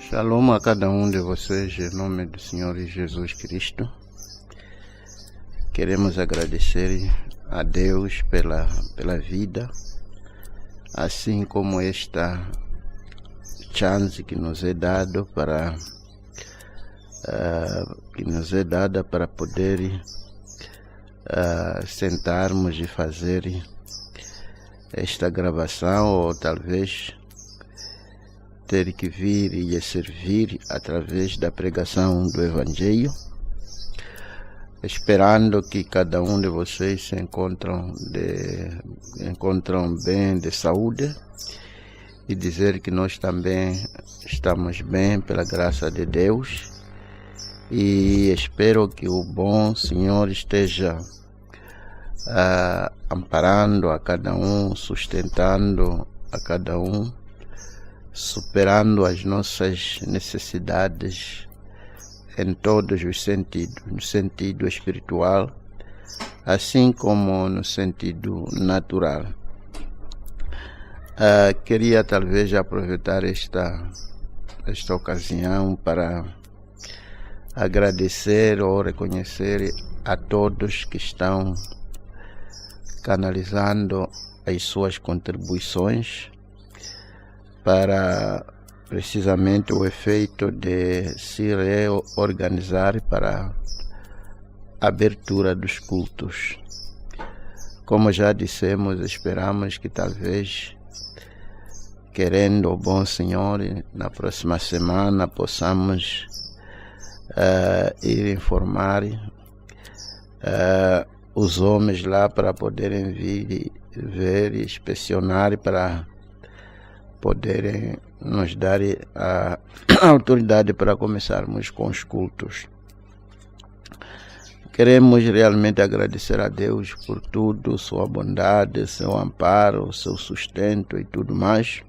Shalom a cada um de vocês, em nome do Senhor Jesus Cristo. Queremos agradecer a Deus pela vida, assim como esta chance que nos é dado para poder sentarmos e fazer esta gravação, ou talvez ter que vir e servir através da pregação do Evangelho, esperando que cada um de vocês se encontram bem de saúde, e dizer que nós também estamos bem pela graça de Deus, e espero que o bom Senhor esteja amparando a cada um, sustentando a cada um, superando as nossas necessidades em todos os sentidos, no sentido espiritual, assim como no sentido natural. Queria talvez aproveitar esta ocasião para agradecer ou reconhecer a todos que estão canalizando as suas contribuições para precisamente o efeito de se reorganizar para a abertura dos cultos. Como já dissemos, esperamos que talvez, querendo o bom Senhor, na próxima semana possamos ir informar os homens lá para poderem vir ver e inspecionar, para poderem nos dar a autoridade para começarmos com os cultos. Queremos realmente agradecer a Deus por tudo, sua bondade, seu amparo, seu sustento e tudo mais.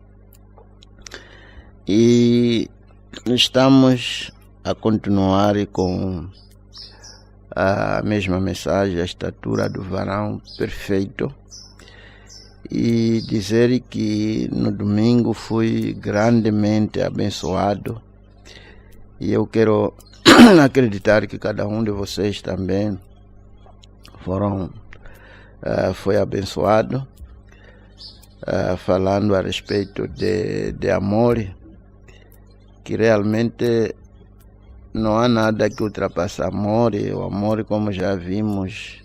E estamos a continuar com a mesma mensagem, a estatura do varão perfeito, e dizer que no domingo fui grandemente abençoado, e eu quero acreditar que cada um de vocês também foi abençoado, falando a respeito de amor, que realmente não há nada que ultrapasse amor. E o amor, como já vimos,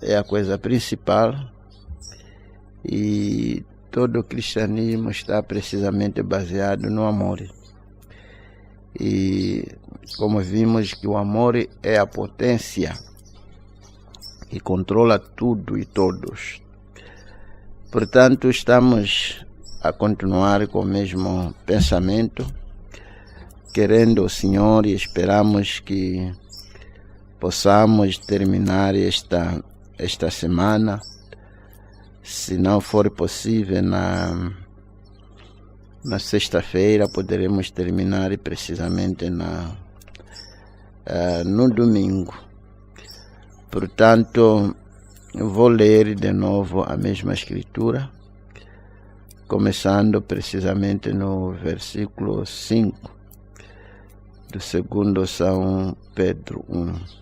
é a coisa principal. E todo o cristianismo está precisamente baseado no amor. E como vimos que o amor é a potência que controla tudo e todos. Portanto, estamos a continuar com o mesmo pensamento, querendo o Senhor, e esperamos que possamos terminar esta semana. Se não for possível, na sexta-feira poderemos terminar precisamente no domingo. Portanto, eu vou ler de novo a mesma escritura, começando precisamente no versículo 5 do 2 São Pedro 1.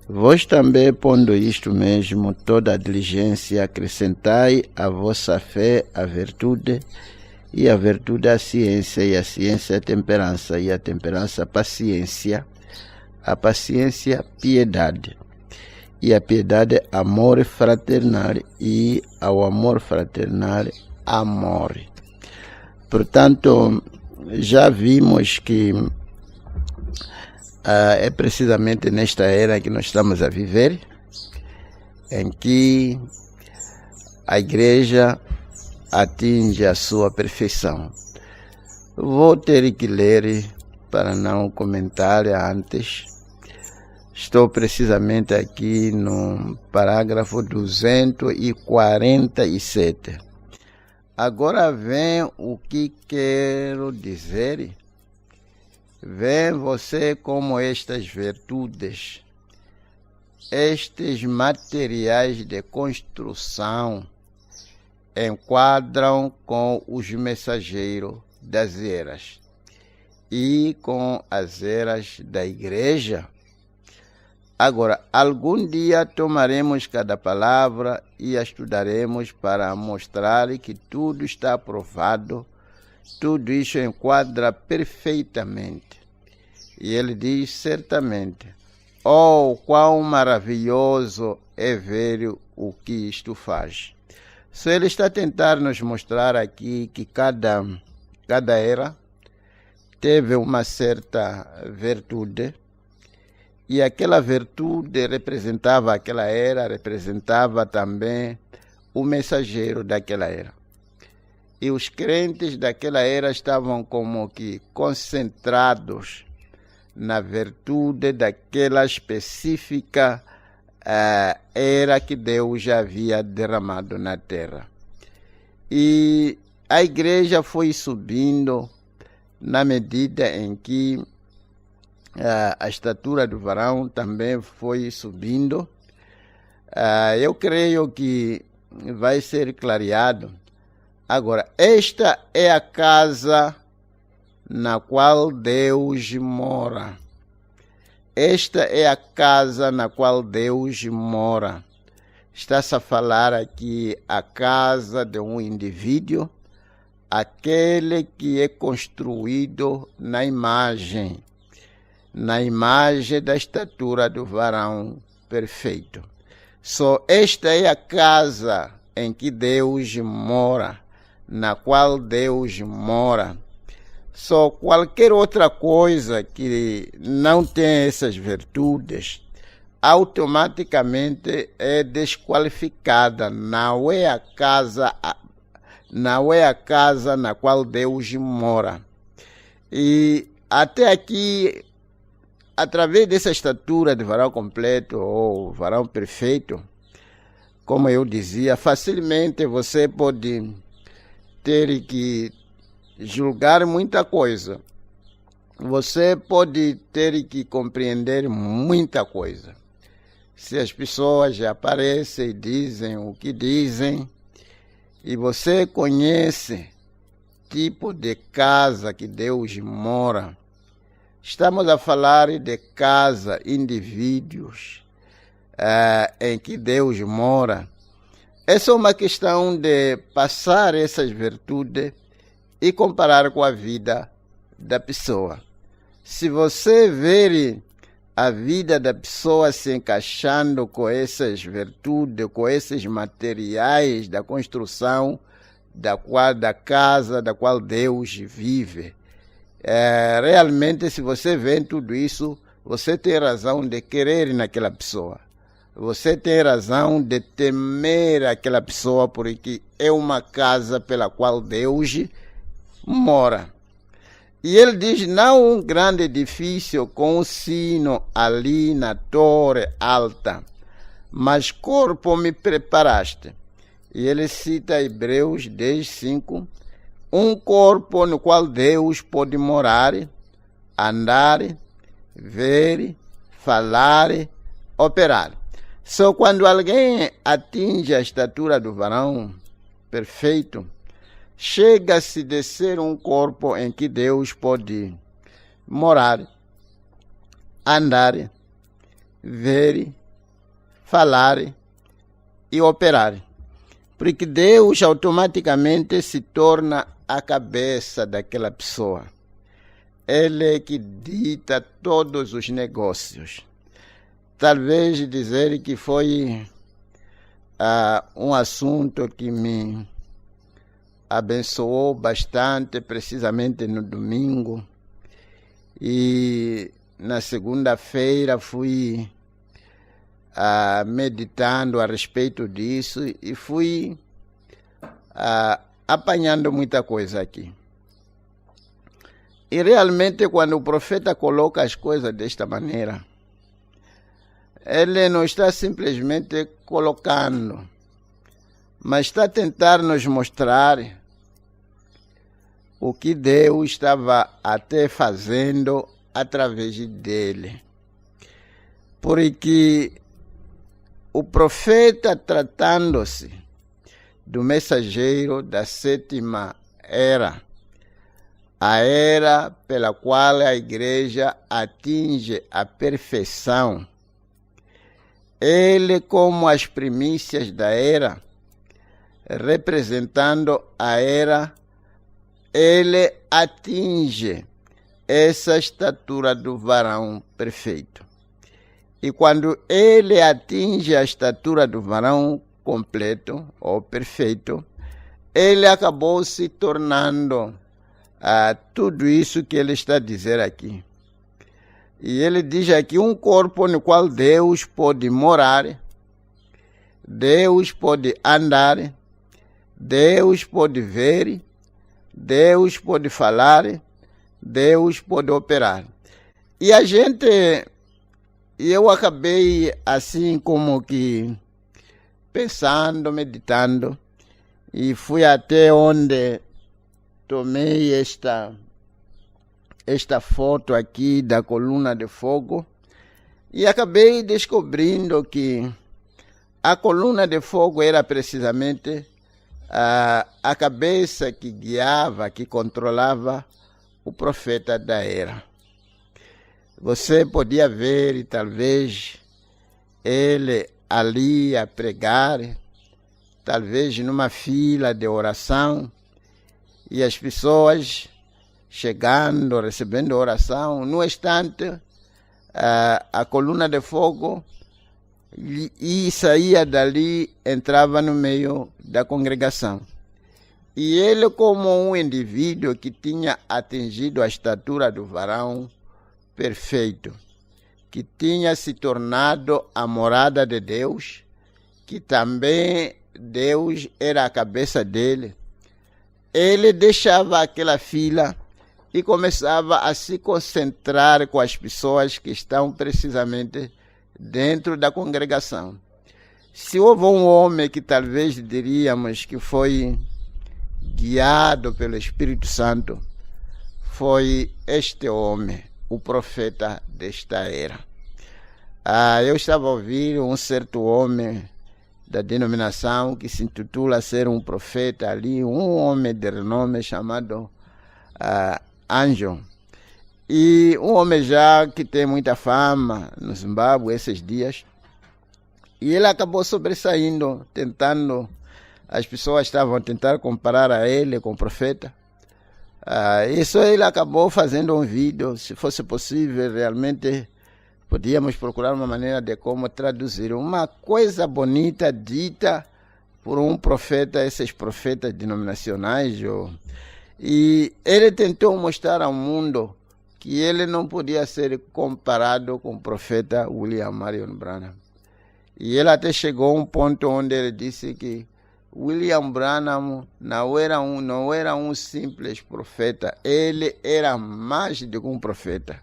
Vós também, pondo isto mesmo, toda a diligência, acrescentai à vossa fé a virtude, e a virtude a ciência, e a ciência a temperança, e a temperança a paciência piedade, e a piedade amor fraternal, e ao amor fraternal amor. Portanto, já vimos que é precisamente nesta era que nós estamos a viver, em que a igreja atinge a sua perfeição. Vou ter que ler para não comentar antes. Estou precisamente aqui no parágrafo 247. Agora vem o que quero dizer. Vê você como estas virtudes, estes materiais de construção enquadram com os mensageiros das eras e com as eras da igreja. Agora, algum dia tomaremos cada palavra e a estudaremos para mostrar que tudo está aprovado, tudo isso enquadra perfeitamente. E ele diz certamente: oh, quão maravilhoso é ver o que isto faz. So, ele está a tentar nos mostrar aqui que cada era teve uma certa virtude, e aquela virtude representava aquela era, representava também o mensageiro daquela era. E os crentes daquela era estavam como que concentrados na virtude daquela específica era que Deus já havia derramado na terra. E a igreja foi subindo na medida em que a estatura do varão também foi subindo. Eu creio que vai ser clareado. Agora, esta é a casa na qual Deus mora. Esta é a casa na qual Deus mora. Está-se a falar aqui a casa de um indivíduo, aquele que é construído na imagem da estatura do varão perfeito. Só esta é a casa em que Deus mora, na qual Deus mora. Só qualquer outra coisa que não tem essas virtudes, automaticamente é desqualificada. Não é a casa na qual Deus mora. E até aqui, através dessa estatura de varão completo ou varão perfeito, como eu dizia, facilmente você pode ter que julgar muita coisa. Você pode ter que compreender muita coisa. Se as pessoas aparecem e dizem o que dizem, e você conhece o tipo de casa que Deus mora, estamos a falar de casa, indivíduos em que Deus mora. É só uma questão de passar essas virtudes e comparar com a vida da pessoa. Se você ver a vida da pessoa se encaixando com essas virtudes, com esses materiais da construção da casa da qual Deus vive, realmente, se você vê tudo isso, você tem razão de querer naquela pessoa. Você tem razão de temer aquela pessoa, porque é uma casa pela qual Deus mora. E ele diz: não um grande edifício com um sino ali na torre alta, mas corpo me preparaste. E ele cita Hebreus 10:5, um corpo no qual Deus pode morar, andar, ver, falar, operar. Só quando alguém atinge a estatura do varão perfeito, chega-se de ser um corpo em que Deus pode morar, andar, ver, falar e operar. Porque Deus automaticamente se torna a cabeça daquela pessoa. Ele é que dita todos os negócios. Talvez dizer que foi um assunto que me abençoou bastante, precisamente no domingo. E na segunda-feira fui meditando a respeito disso e fui apanhando muita coisa aqui. E realmente, quando o profeta coloca as coisas desta maneira, ele não está simplesmente colocando, mas está a tentar nos mostrar o que Deus estava até fazendo através dele. Porque o profeta, tratando-se do mensageiro da sétima era, a era pela qual a igreja atinge a perfeição. Ele, como as primícias da era, representando a era, ele atinge essa estatura do varão perfeito. E quando ele atinge a estatura do varão completo ou perfeito, ele acabou se tornando tudo isso que ele está a dizer aqui. E ele diz aqui um corpo no qual Deus pode morar, Deus pode andar, Deus pode ver, Deus pode falar, Deus pode operar. E eu acabei assim como que pensando, meditando, e fui até onde tomei esta foto aqui da coluna de fogo e acabei descobrindo que a coluna de fogo era precisamente a cabeça que guiava, que controlava o profeta da era. Você podia ver, talvez, ele ali a pregar, talvez numa fila de oração, e as pessoas chegando, recebendo oração. No instante, a coluna de fogo e saía dali, entrava no meio da congregação. E ele, como um indivíduo que tinha atingido a estatura do varão perfeito, que tinha se tornado a morada de Deus, que também Deus era a cabeça dele, ele deixava aquela fila e começava a se concentrar com as pessoas que estão precisamente dentro da congregação. Se houve um homem que talvez diríamos que foi guiado pelo Espírito Santo, foi este homem, o profeta desta era. Eu estava a ouvir um certo homem da denominação que se intitula ser um profeta ali, um homem de renome chamado Anjo. E um homem já que tem muita fama no Zimbábue esses dias. E ele acabou sobressaindo, as pessoas estavam a tentar comparar a ele com o profeta. Isso ele acabou fazendo um vídeo, se fosse possível, realmente podíamos procurar uma maneira de como traduzir uma coisa bonita dita por um profeta, esses profetas denominacionais. E ele tentou mostrar ao mundo que ele não podia ser comparado com o profeta William Marion Branham. E ele até chegou a um ponto onde ele disse que William Branham não era um simples profeta, ele era mais do que um profeta.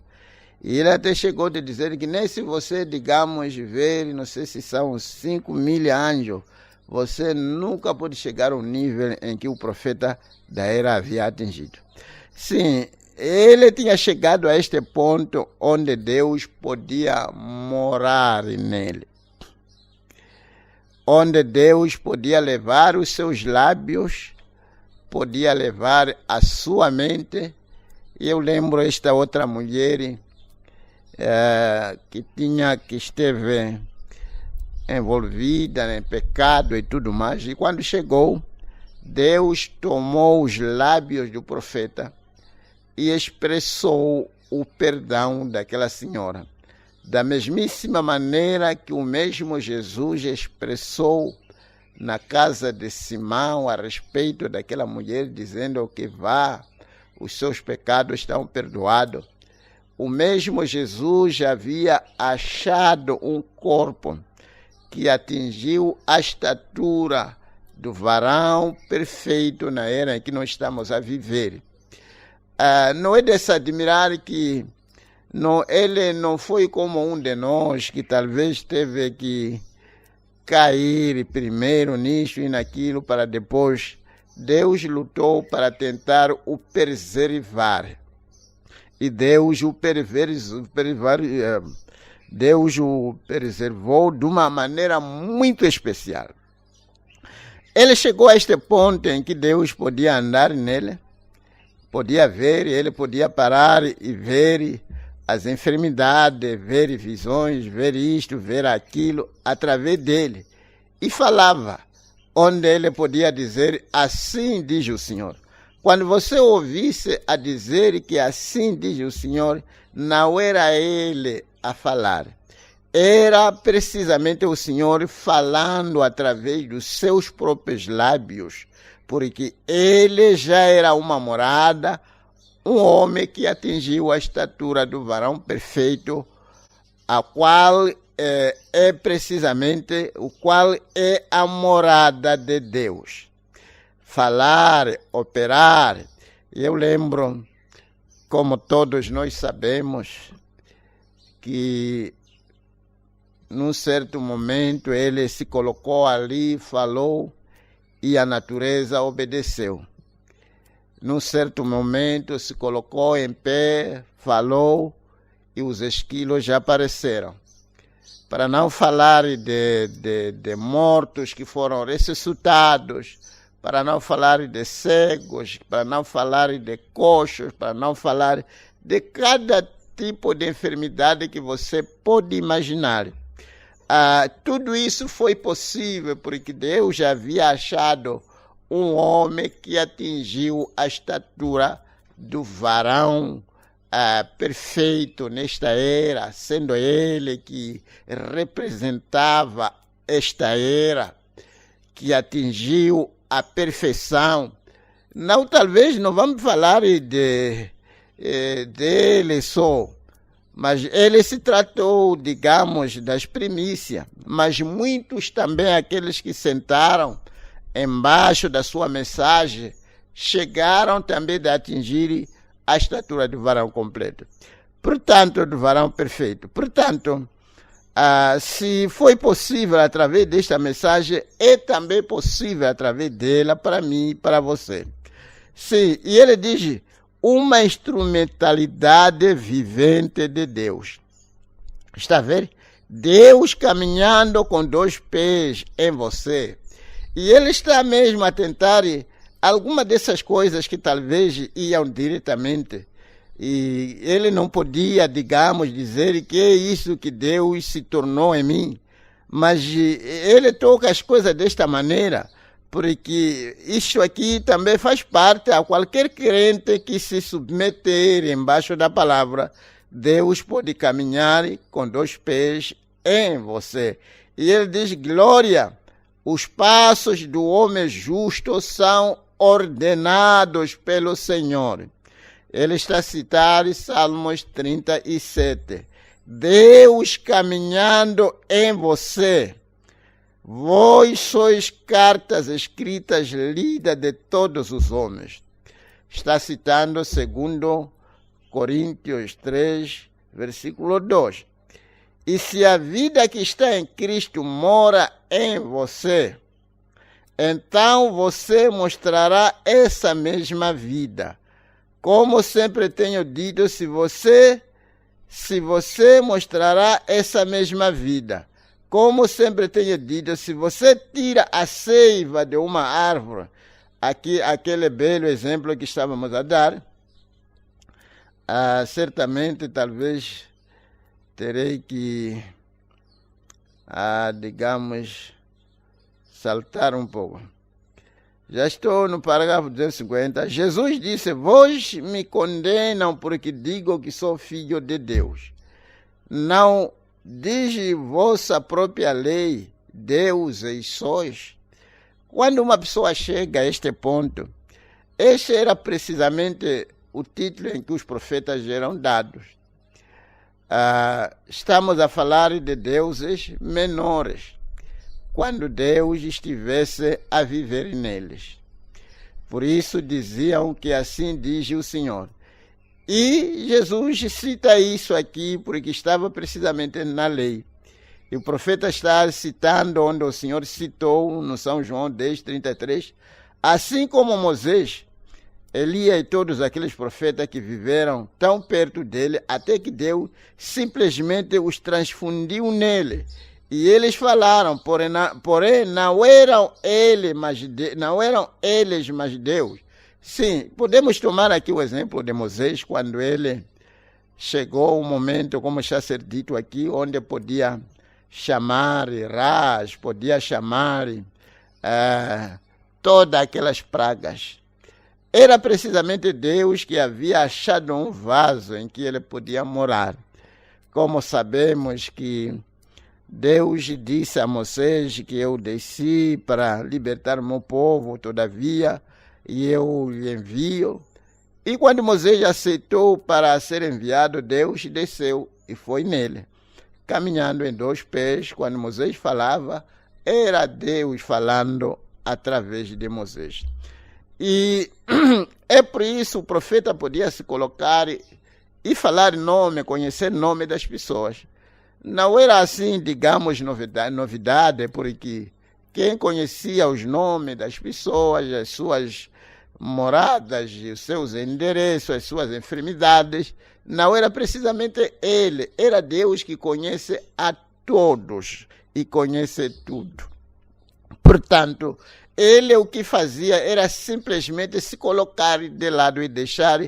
E ele até chegou a dizer que nem se você, digamos, ver, não sei se são 5.000 anjos, você nunca pode chegar ao nível em que o profeta da era havia atingido. Sim, ele tinha chegado a este ponto onde Deus podia morar nele, onde Deus podia levar os seus lábios, podia levar a sua mente. E eu lembro esta outra mulher que esteve envolvida em pecado e tudo mais, e quando chegou, Deus tomou os lábios do profeta e expressou o perdão daquela senhora, da mesmíssima maneira que o mesmo Jesus expressou na casa de Simão a respeito daquela mulher, dizendo que vá, os seus pecados estão perdoados. O mesmo Jesus havia achado um corpo que atingiu a estatura do varão perfeito na era em que nós estamos a viver. Não é de se admirar que ele não foi como um de nós que talvez teve que cair primeiro nisso e naquilo para depois. Deus lutou para tentar o preservar. E Deus o preservou de uma maneira muito especial. Ele chegou a este ponto em que Deus podia andar nele, podia ver, ele podia parar e ver as enfermidades, ver visões, ver isto, ver aquilo, através dele. E falava, onde ele podia dizer, assim diz o Senhor. Quando você ouvisse a dizer que assim diz o Senhor, não era ele a falar. Era precisamente o Senhor falando através dos seus próprios lábios, porque ele já era uma morada, um homem que atingiu a estatura do varão perfeito, a qual é precisamente o qual é a morada de Deus. Falar, operar. Eu lembro, como todos nós sabemos, que num certo momento ele se colocou ali, falou e a natureza obedeceu. Num certo momento se colocou em pé, falou e os esquilos já apareceram. Para não falar de mortos que foram ressuscitados, para não falar de cegos, para não falar de coxos, para não falar de cada tipo de enfermidade que você pode imaginar. Tudo isso foi possível porque Deus já havia achado um homem que atingiu a estatura do varão perfeito nesta era, sendo ele que representava esta era, que atingiu a perfeição. Não, talvez não vamos falar dele só, mas ele se tratou, digamos, das primícias, mas muitos também, aqueles que sentaram embaixo da sua mensagem, chegaram também a atingir a estatura do varão completo. Portanto, do varão perfeito. Portanto, se foi possível através desta mensagem, é também possível através dela para mim e para você. Sim, e ele diz, uma instrumentalidade vivente de Deus. Está vendo? Deus caminhando com 2 pés em você. E ele está mesmo a tentar alguma dessas coisas que talvez iam diretamente. E ele não podia, digamos, dizer que é isso que Deus se tornou em mim. Mas ele toca as coisas desta maneira, porque isso aqui também faz parte a qualquer crente que se submeter embaixo da palavra. Deus pode caminhar com 2 pés em você. E ele diz, glória, os passos do homem justo são ordenados pelo Senhor. Ele está a citar em Salmos 37. Deus caminhando em você. Vós sois cartas escritas, lidas de todos os homens. Está citando 2 Coríntios 3, versículo 2. E se a vida que está em Cristo mora em você, então você mostrará essa mesma vida. Como sempre tenho dito, se você mostrará essa mesma vida. Como sempre tenho dito, se você tira a seiva de uma árvore, aquele belo exemplo que estávamos a dar, certamente, talvez, terei que, digamos, saltar um pouco. Já estou no parágrafo 250. Jesus disse, vós me condenam porque digo que sou filho de Deus. Não diz vossa própria lei, deuses sois. Quando uma pessoa chega a este ponto, este era precisamente o título em que os profetas eram dados. Estamos a falar de deuses menores, quando Deus estivesse a viver neles. Por isso diziam que assim diz o Senhor. E Jesus cita isso aqui porque estava precisamente na lei. E o profeta está citando onde o Senhor citou no São João 10:33, assim como Moisés, Elias e todos aqueles profetas que viveram tão perto dele, até que Deus simplesmente os transfundiu nele. E eles falaram, porém não eram eles, mas Deus. Sim, podemos tomar aqui o exemplo de Moisés, quando ele chegou um momento, como já ser dito aqui, onde podia chamar Ras, podia chamar todas aquelas pragas. Era precisamente Deus que havia achado um vaso em que ele podia morar. Como sabemos que Deus disse a Moisés que eu desci para libertar o meu povo, todavia, e eu lhe envio. E quando Moisés aceitou para ser enviado, Deus desceu e foi nele, caminhando em 2 pés. Quando Moisés falava, era Deus falando através de Moisés. E é por isso o profeta podia se colocar e falar nome, conhecer nome das pessoas. Não era assim, digamos, novidade, porque quem conhecia os nomes das pessoas, as suas moradas, os seus endereços, as suas enfermidades, não era precisamente ele, era Deus que conhece a todos e conhece tudo. Portanto, ele o que fazia era simplesmente se colocar de lado e deixar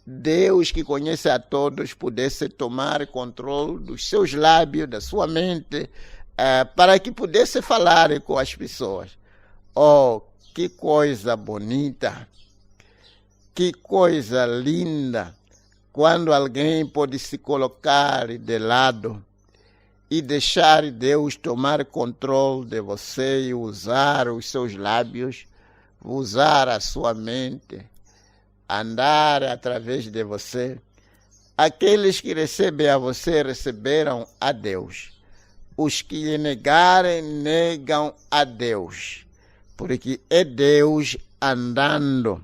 Deus, que conhece a todos, pudesse tomar controle dos seus lábios, da sua mente, para que pudesse falar com as pessoas. Oh, que coisa bonita, que coisa linda, quando alguém pode se colocar de lado e deixar Deus tomar controle de você e usar os seus lábios, usar a sua mente, andar através de você. Aqueles que recebem a você receberam a Deus. Os que lhe negarem, negam a Deus. Porque é Deus andando.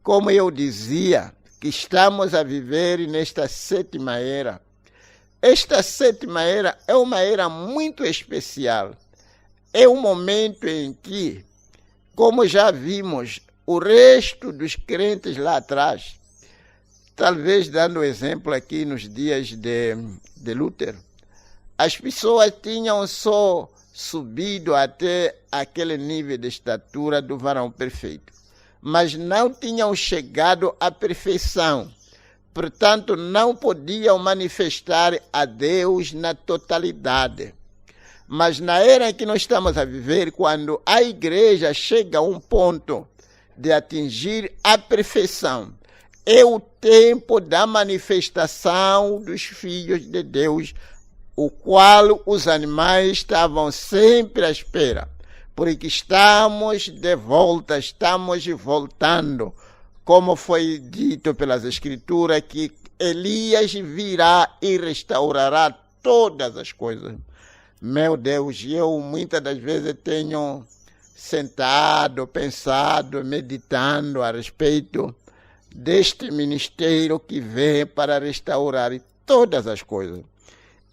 Como eu dizia, que estamos a viver nesta 7ª era. Esta 7ª era é uma era muito especial. É um momento em que, como já vimos, o resto dos crentes lá atrás, talvez dando exemplo aqui nos dias de Lutero, as pessoas tinham só subido até aquele nível de estatura do varão perfeito, mas não tinham chegado à perfeição. Portanto, não podiam manifestar a Deus na totalidade. Mas na era em que nós estamos a viver, quando a igreja chega a um ponto de atingir a perfeição, é o tempo da manifestação dos filhos de Deus, o qual os animais estavam sempre à espera, porque estamos de volta, estamos voltando, como foi dito pelas Escrituras, que Elias virá e restaurará todas as coisas. Meu Deus, eu muitas das vezes tenho sentado, pensado, meditando a respeito deste ministério que vem para restaurar todas as coisas.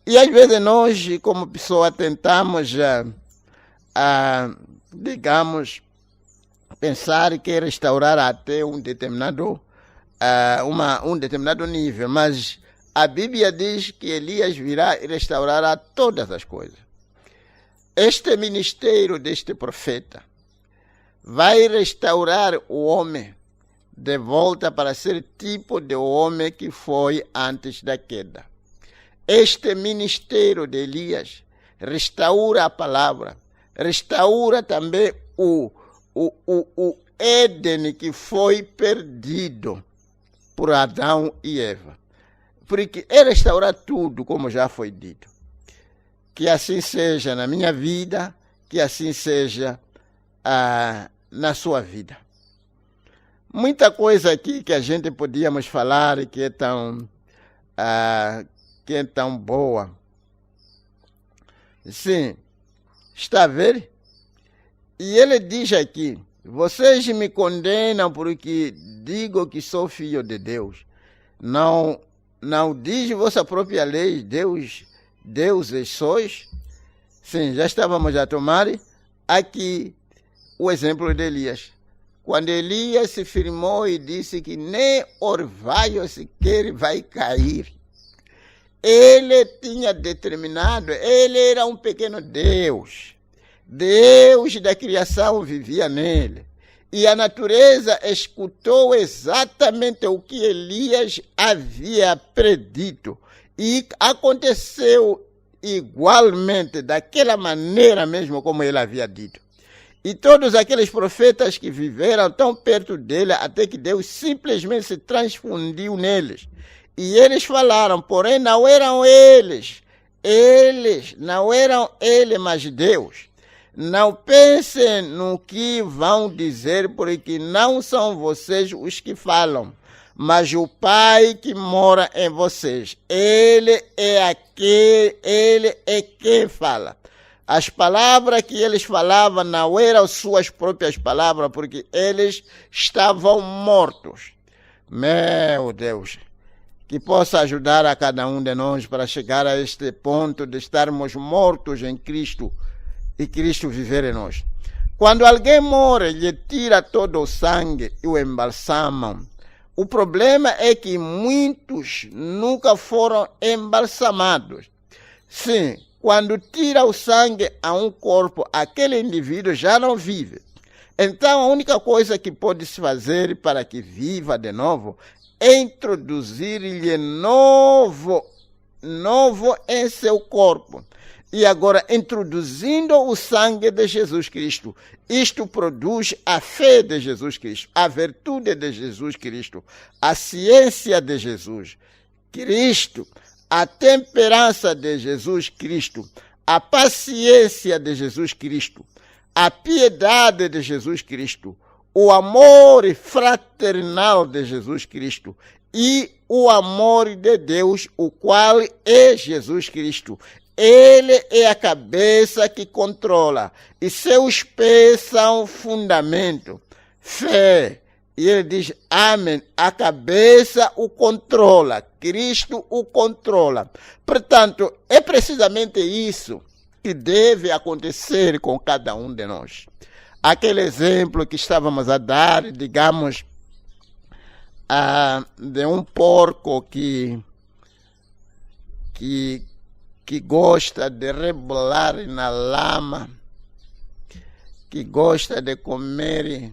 E às vezes nós, como pessoa, tentamos, digamos, pensar que restaurar até um determinado nível, mas a Bíblia diz que Elias virá e restaurará todas as coisas. Este ministério deste profeta vai restaurar o homem de volta para ser tipo de homem que foi antes da queda. Este ministério de Elias restaura a palavra, restaura também o Éden que foi perdido por Adão e Eva. Porque é restaurar tudo, como já foi dito. Que assim seja na minha vida, que assim seja na sua vida. Muita coisa aqui que a gente podíamos falar que é tão boa. Sim, está a ver? E ele diz aqui, vocês me condenam porque digo que sou filho de Deus. Não diz vossa própria lei, deuses sois? Sim, já estávamos a tomar aqui o exemplo de Elias. Quando Elias se firmou e disse que nem orvalho sequer vai cair, ele tinha determinado, ele era um pequeno Deus. Deus da criação vivia nele. E a natureza escutou exatamente o que Elias havia predito. E aconteceu igualmente, daquela maneira mesmo como ele havia dito. E todos aqueles profetas que viveram tão perto dele, até que Deus simplesmente se transfundiu neles. E eles falaram, porém não eram eles, mas Deus. Não pensem no que vão dizer, porque não são vocês os que falam, mas o Pai que mora em vocês. Ele é quem fala. As palavras que eles falavam não eram suas próprias palavras, porque eles estavam mortos. Meu Deus, que possa ajudar a cada um de nós para chegar a este ponto de estarmos mortos em Cristo e Cristo viver em nós. Quando alguém morre, lhe tira todo o sangue e o embalsamam. O problema é que muitos nunca foram embalsamados. Sim, quando tira o sangue a um corpo, aquele indivíduo já não vive. Então, a única coisa que pode se fazer para que viva de novo é introduzir-lhe novo em seu corpo. E agora, introduzindo o sangue de Jesus Cristo, isto produz a fé de Jesus Cristo, a virtude de Jesus Cristo, a ciência de Jesus Cristo, a temperança de Jesus Cristo, a paciência de Jesus Cristo, a piedade de Jesus Cristo, o amor fraternal de Jesus Cristo e o amor de Deus, o qual é Jesus Cristo. Ele é a cabeça que controla, e seus pés são o fundamento. Fé. E ele diz, amém, a cabeça o controla, Cristo o controla. Portanto, é precisamente isso que deve acontecer com cada um de nós. Aquele exemplo que estávamos a dar, digamos, de um porco que gosta de rebolar na lama, que gosta de comer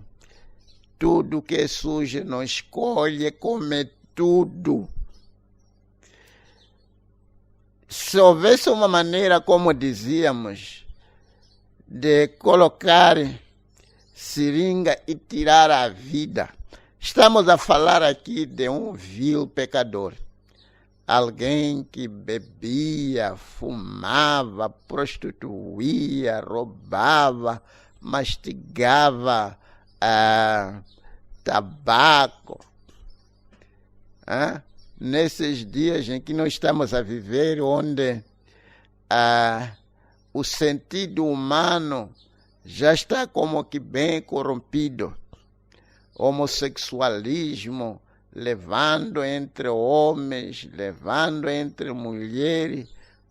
tudo que é sujo, não escolhe, come tudo. Se houvesse uma maneira, como dizíamos, de colocar seringa e tirar a vida, estamos a falar aqui de um vil pecador. Alguém que bebia, fumava, prostituía, roubava, mastigava tabaco. Nesses dias em que nós estamos a viver, onde o sentido humano já está como que bem corrompido. Homossexualismo, levando entre homens, levando entre mulheres,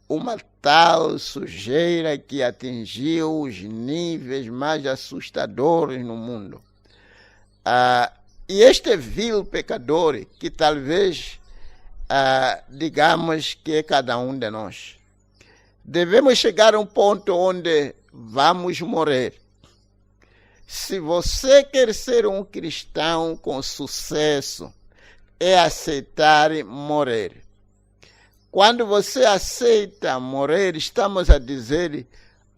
uma tal sujeira que atingiu os níveis mais assustadores no mundo. E este vil pecador, que talvez, digamos que é cada um de nós, devemos chegar a um ponto onde vamos morrer. Se você quer ser um cristão com sucesso, é aceitar morrer. Quando você aceita morrer, estamos a dizer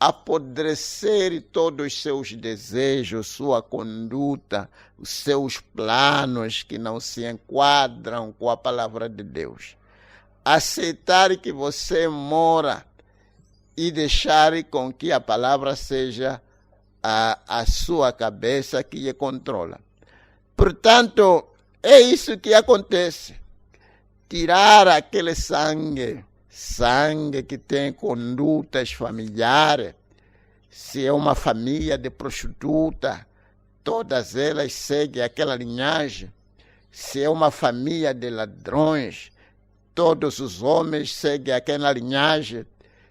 apodrecer todos os seus desejos, sua conduta, os seus planos que não se enquadram com a palavra de Deus. Aceitar que você mora e deixar com que a palavra seja a sua cabeça que lhe controla. Portanto, é isso que acontece. Tirar aquele sangue que tem condutas familiares. Se é uma família de prostituta, todas elas seguem aquela linhagem. Se é uma família de ladrões, todos os homens seguem aquela linhagem.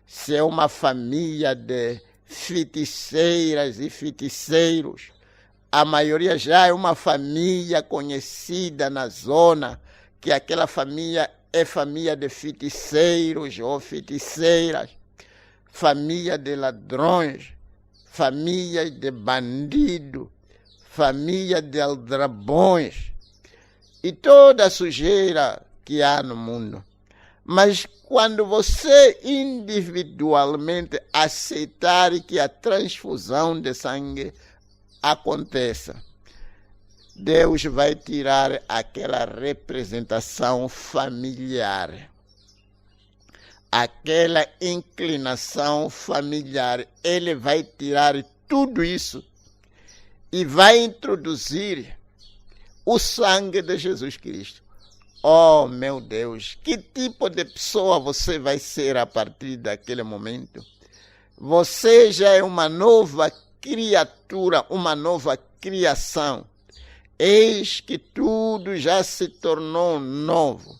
Se é uma família de feiticeiras e feiticeiros, a maioria já é uma família conhecida na zona, que aquela família é família de feiticeiros ou feiticeiras, família de ladrões, família de bandido, família de aldrabões e toda a sujeira que há no mundo. Mas quando você individualmente aceitar que a transfusão de sangue aconteça, Deus vai tirar aquela representação familiar, aquela inclinação familiar. Ele vai tirar tudo isso e vai introduzir o sangue de Jesus Cristo. Oh, meu Deus, que tipo de pessoa você vai ser a partir daquele momento? Você já é uma nova criatura, uma nova criação. Eis que tudo já se tornou novo.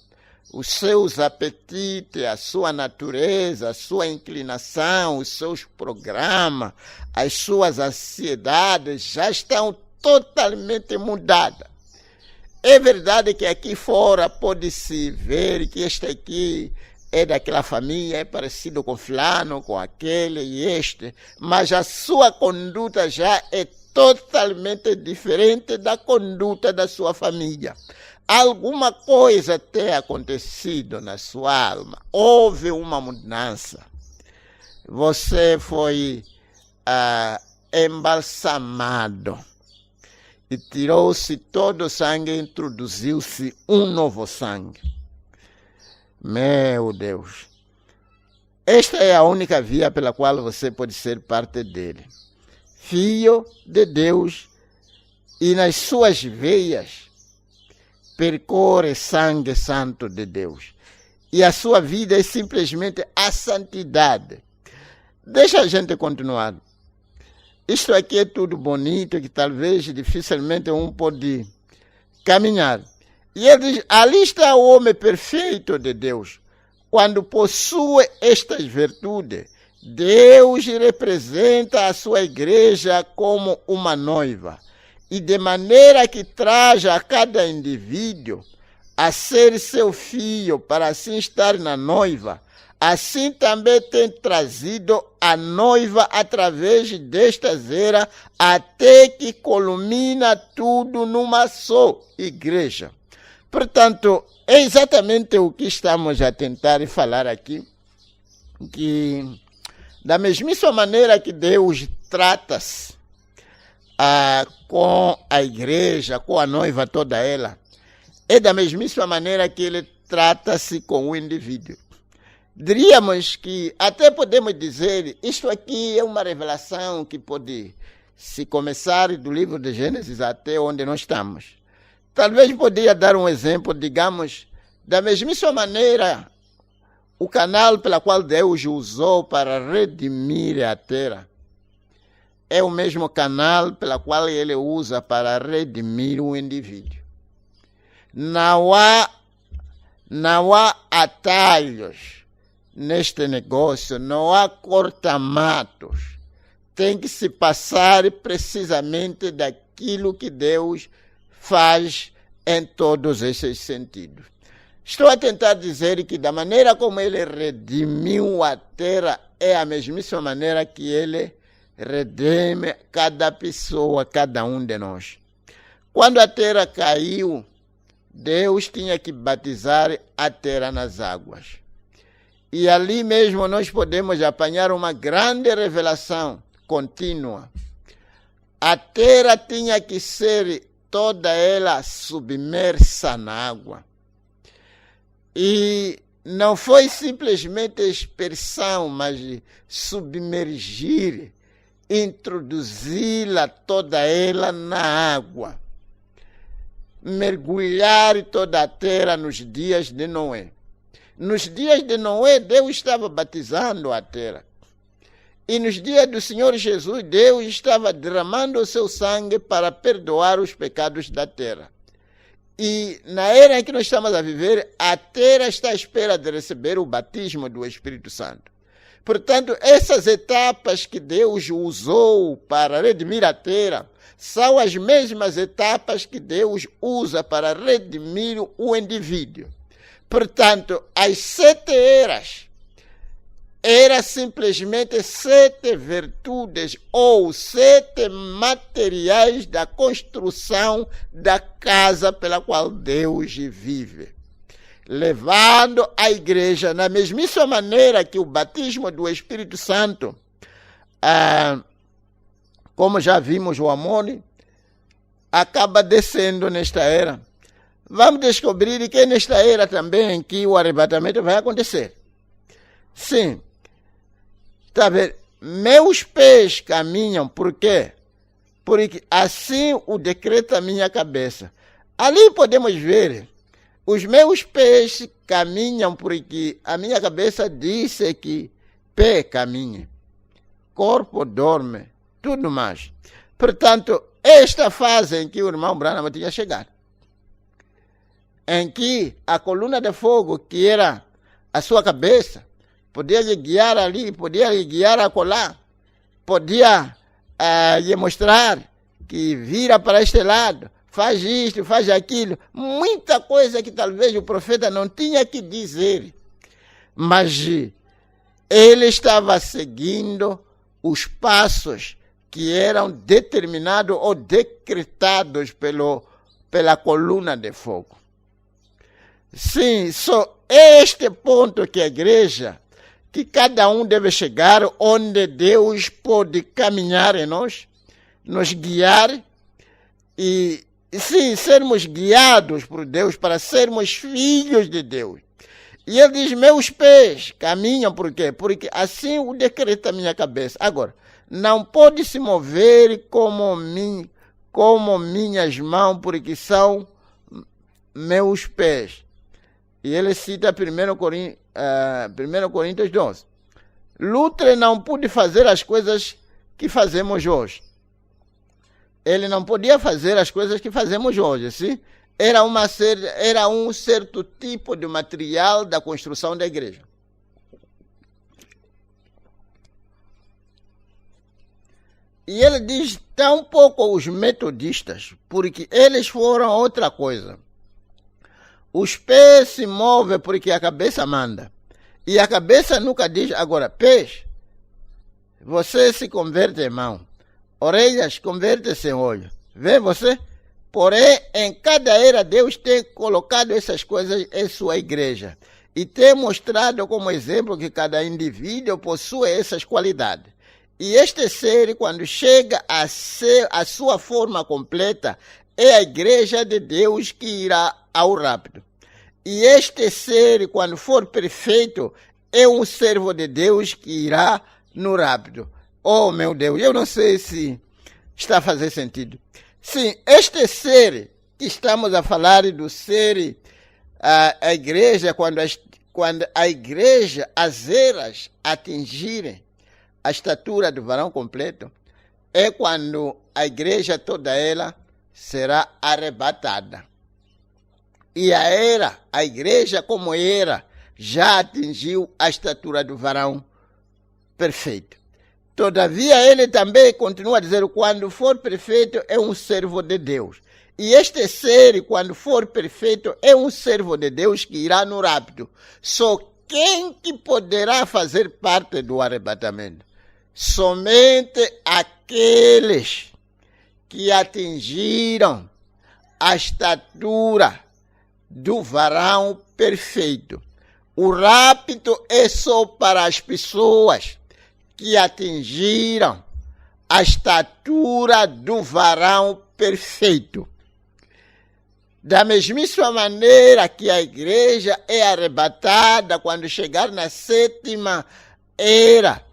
Os seus apetites, a sua natureza, a sua inclinação, os seus programas, as suas ansiedades já estão totalmente mudadas. É verdade que aqui fora pode-se ver que este aqui é daquela família, é parecido com fulano, com aquele e este, mas a sua conduta já é totalmente diferente da conduta da sua família. Alguma coisa tem acontecido na sua alma, houve uma mudança. Você foi embalsamado e tirou-se todo o sangue, introduziu-se um novo sangue. Meu Deus! Esta é a única via pela qual você pode ser parte dele. Filho de Deus, e nas suas veias percorre sangue santo de Deus. E a sua vida é simplesmente a santidade. Deixa a gente continuar. Isto aqui é tudo bonito, que talvez dificilmente um pode caminhar. E ele diz, ali está o homem perfeito de Deus. Quando possui estas virtudes, Deus representa a sua igreja como uma noiva. E de maneira que traz a cada indivíduo a ser seu filho, para assim estar na noiva, assim também tem trazido a noiva através desta era, até que culmina tudo numa só igreja. Portanto, é exatamente o que estamos a tentar falar aqui, que da mesmíssima maneira que Deus trata-se com a igreja, com a noiva toda ela, é da mesmíssima maneira que ele trata-se com o indivíduo. Diríamos que, até podemos dizer, isto aqui é uma revelação que pode se começar do livro de Gênesis até onde nós estamos. Talvez poderia dar um exemplo, digamos, da mesmíssima maneira, o canal pela qual Deus usou para redimir a terra é o mesmo canal pela qual ele usa para redimir o indivíduo. Não há atalhos neste negócio, não há corta-matos. Tem que se passar precisamente daquilo que Deus faz em todos esses sentidos. Estou a tentar dizer que da maneira como ele redimiu a terra é a mesmíssima maneira que ele redime cada pessoa, cada um de nós. Quando a terra caiu, Deus tinha que batizar a terra nas águas. E ali mesmo nós podemos apanhar uma grande revelação contínua. A terra tinha que ser toda ela submersa na água. E não foi simplesmente expersão, mas submergir, introduzi-la toda ela na água. Mergulhar toda a terra nos dias de Noé. Nos dias de Noé, Deus estava batizando a terra. E nos dias do Senhor Jesus, Deus estava derramando o seu sangue para perdoar os pecados da terra. E na era em que nós estamos a viver, a terra está à espera de receber o batismo do Espírito Santo. Portanto, essas etapas que Deus usou para redimir a terra são as mesmas etapas que Deus usa para redimir o indivíduo. Portanto, as 7 eras era simplesmente 7 virtudes ou 7 materiais da construção da casa pela qual Deus vive, levando a igreja na mesmíssima maneira que o batismo do Espírito Santo, como já vimos o Amone, acaba descendo nesta era. Vamos descobrir que é nesta era também que o arrebatamento vai acontecer. Sim. Está vendo? Meus pés caminham, por quê? Porque assim o decreta a minha cabeça. Ali podemos ver, os meus pés caminham porque a minha cabeça disse que pé caminha, corpo dorme, tudo mais. Portanto, esta fase em que o irmão Branham tinha chegado, em que a coluna de fogo, que era a sua cabeça, podia lhe guiar ali, podia lhe guiar acolá, podia lhe mostrar que vira para este lado, faz isto, faz aquilo. Muita coisa que talvez o profeta não tinha que dizer. Mas ele estava seguindo os passos que eram determinados ou decretados pela coluna de fogo. Sim, só este ponto que a igreja, que cada um deve chegar onde Deus pode caminhar em nós, nos guiar e, sim, sermos guiados por Deus para sermos filhos de Deus. E ele diz, meus pés caminham, por quê? Porque assim o decreta a minha cabeça. Agora, não pode se mover como minhas mãos, porque são meus pés. E ele cita 1 Coríntios 12. Luther não pôde fazer as coisas que fazemos hoje. Ele não podia fazer as coisas que fazemos hoje, sim? Era um certo tipo de material da construção da igreja. E ele diz tampouco os metodistas, porque eles foram outra coisa. Os pés se movem porque a cabeça manda. E a cabeça nunca diz, agora, pés, você se converte em mão. Orelhas, converte-se em olho. Vê você? Porém, em cada era, Deus tem colocado essas coisas em sua igreja. E tem mostrado como exemplo que cada indivíduo possui essas qualidades. E este ser, quando chega a sua forma completa, é a igreja de Deus que irá ao rapto. E este ser, quando for perfeito, é um servo de Deus que irá no rapto. Oh, meu Deus, eu não sei se está a fazer sentido. Sim, este ser que estamos a falar do ser, a igreja, quando a igreja, as eras atingirem a estatura do varão completo, é quando a igreja toda ela será arrebatada. E a igreja como era, já atingiu a estatura do varão perfeito. Todavia, ele também continua a dizer, quando for perfeito, é um servo de Deus. E este ser, quando for perfeito, é um servo de Deus que irá no rapto. Só quem que poderá fazer parte do arrebatamento? Somente aqueles que atingiram a estatura do varão perfeito. O rapto é só para as pessoas que atingiram a estatura do varão perfeito. Da mesmíssima maneira que a igreja é arrebatada quando chegar na 7ª era,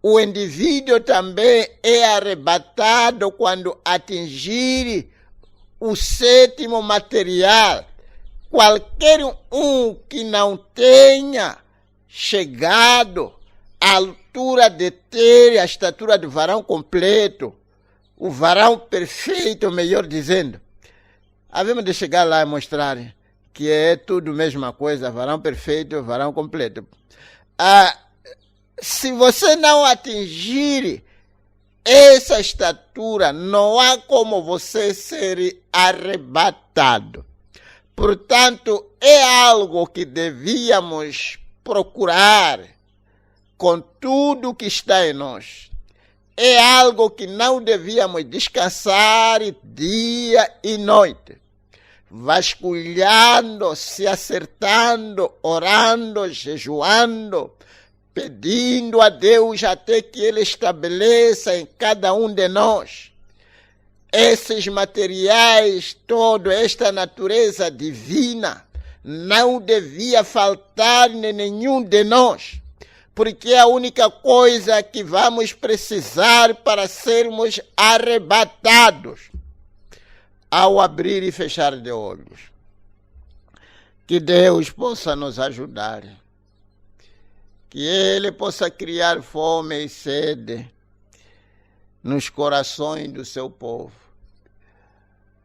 o indivíduo também é arrebatado quando atingir o 7º material. Qualquer um que não tenha chegado à altura de ter a estatura do varão completo, o varão perfeito, melhor dizendo. Havemos de chegar lá e mostrar que é tudo a mesma coisa, varão perfeito, varão completo. Se você não atingir essa estatura, não há como você ser arrebatado. Portanto, é algo que devíamos procurar com tudo que está em nós. É algo que não devíamos descansar dia e noite, vasculhando, se acertando, orando, jejuando, pedindo a Deus até que Ele estabeleça em cada um de nós esses materiais, toda esta natureza divina, não devia faltar em nenhum de nós, porque é a única coisa que vamos precisar para sermos arrebatados ao abrir e fechar de olhos. Que Deus possa nos ajudar, que Ele possa criar fome e sede nos corações do seu povo.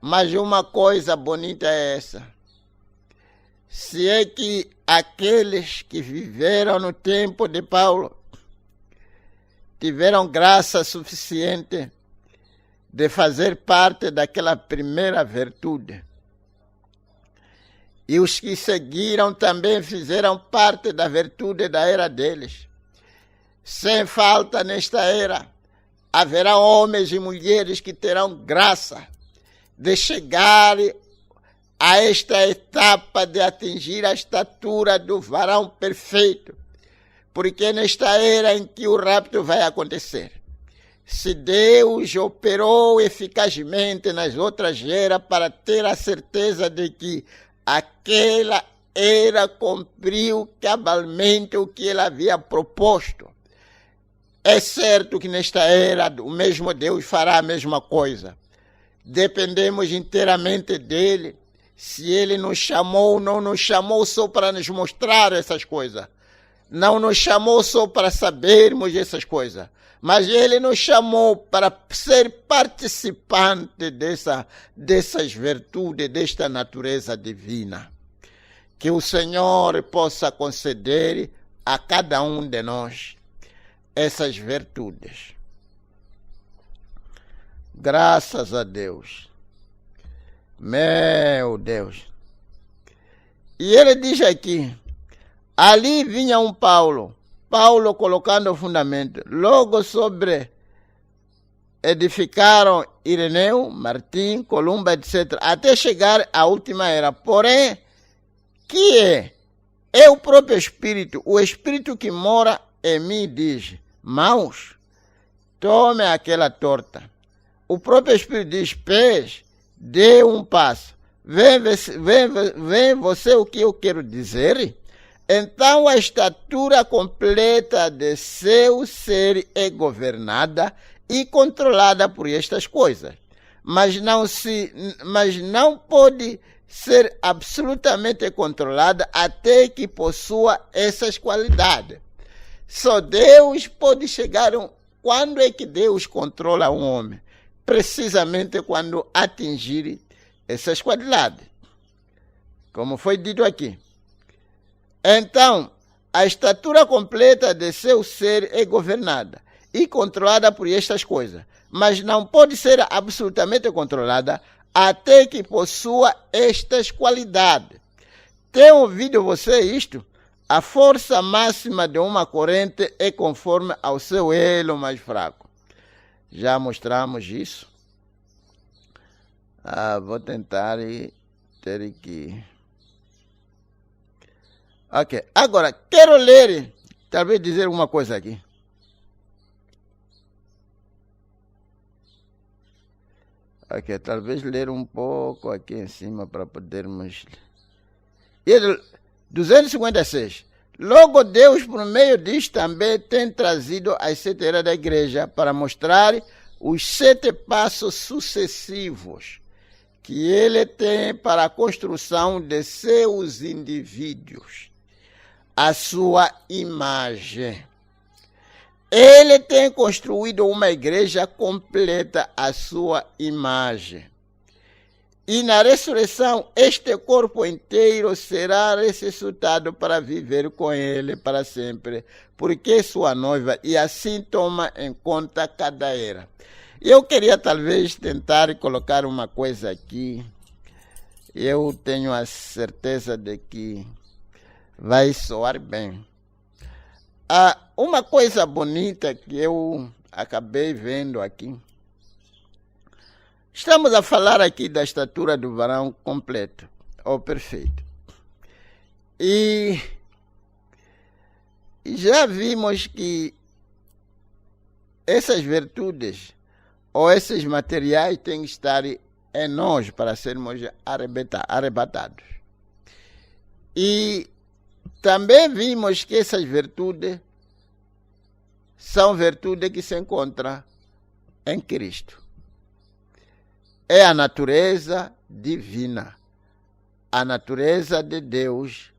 Mas uma coisa bonita é essa: se é que aqueles que viveram no tempo de Paulo tiveram graça suficiente de fazer parte daquela primeira virtude, e os que seguiram também fizeram parte da virtude da era deles, sem falta nesta era haverá homens e mulheres que terão graça de chegar a esta etapa de atingir a estatura do varão perfeito, porque nesta era em que o rapto vai acontecer, se Deus operou eficazmente nas outras eras para ter a certeza de que aquela era cumpriu cabalmente o que Ele havia proposto, é certo que nesta era o mesmo Deus fará a mesma coisa. Dependemos inteiramente dEle. Se Ele nos chamou, não nos chamou só para nos mostrar essas coisas. Não nos chamou só para sabermos essas coisas. Mas Ele nos chamou para ser participante dessas virtudes, desta natureza divina. Que o Senhor possa conceder a cada um de nós essas virtudes. Graças a Deus. Meu Deus. E ele diz aqui, ali vinha um Paulo colocando o fundamento. Logo sobre edificaram Ireneu, Martim, Columba, etc., até chegar à última era. Porém, que é o próprio Espírito, o Espírito que mora em mim diz, mãos, tome aquela torta. O próprio Espírito diz, pés, dê um passo. Vem você o que eu quero dizer? Então a estatura completa de seu ser é governada e controlada por estas coisas. Mas não pode ser absolutamente controlada até que possua essas qualidades. Só Deus pode chegar. Quando é que Deus controla um homem? Precisamente quando atingir essas qualidades, como foi dito aqui. Então, a estatura completa de seu ser é governada e controlada por estas coisas, mas não pode ser absolutamente controlada até que possua estas qualidades. Tem ouvido você isto? A força máxima de uma corrente é conforme ao seu elo mais fraco. Já mostramos isso. Vou tentar ter que... Ok. Agora, quero ler, talvez dizer alguma coisa aqui. Ok, talvez ler um pouco aqui em cima para podermos... 256. Logo Deus, por meio disto, também tem trazido as 7 eras da igreja para mostrar os 7 passos sucessivos que Ele tem para a construção de seus indivíduos, a sua imagem. Ele tem construído uma igreja completa à sua imagem. E na ressurreição, este corpo inteiro será ressuscitado para viver com Ele para sempre, porque é sua noiva, e assim toma em conta cada era. Eu queria talvez tentar colocar uma coisa aqui. Eu tenho a certeza de que vai soar bem. Uma coisa bonita que eu acabei vendo aqui. Estamos a falar aqui da estatura do varão completo, ou perfeito. E já vimos que essas virtudes ou esses materiais têm que estar em nós para sermos arrebatados. E também vimos que essas virtudes são virtudes que se encontram em Cristo. É a natureza divina, a natureza de Deus.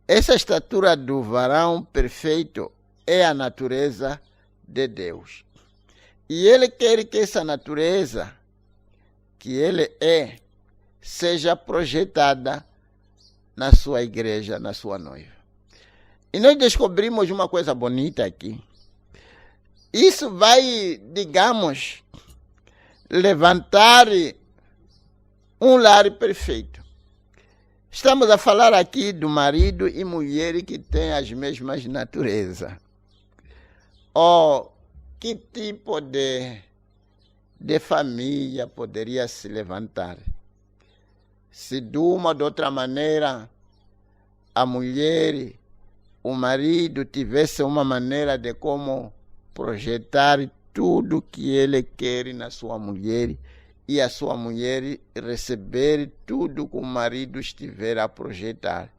Essa estatura do varão perfeito é a natureza de Deus. E Ele quer que essa natureza, que Ele é, seja projetada na sua igreja, na sua noiva. E nós descobrimos uma coisa bonita aqui. Isso vai, digamos, levantar um lar perfeito. Estamos a falar aqui do marido e mulher que têm as mesmas naturezas. Que tipo de família poderia se levantar? Se de uma ou de outra maneira a mulher, o marido tivesse uma maneira de como projetar tudo que ele quer na sua mulher e a sua mulher receber tudo que o marido estiver a projetar.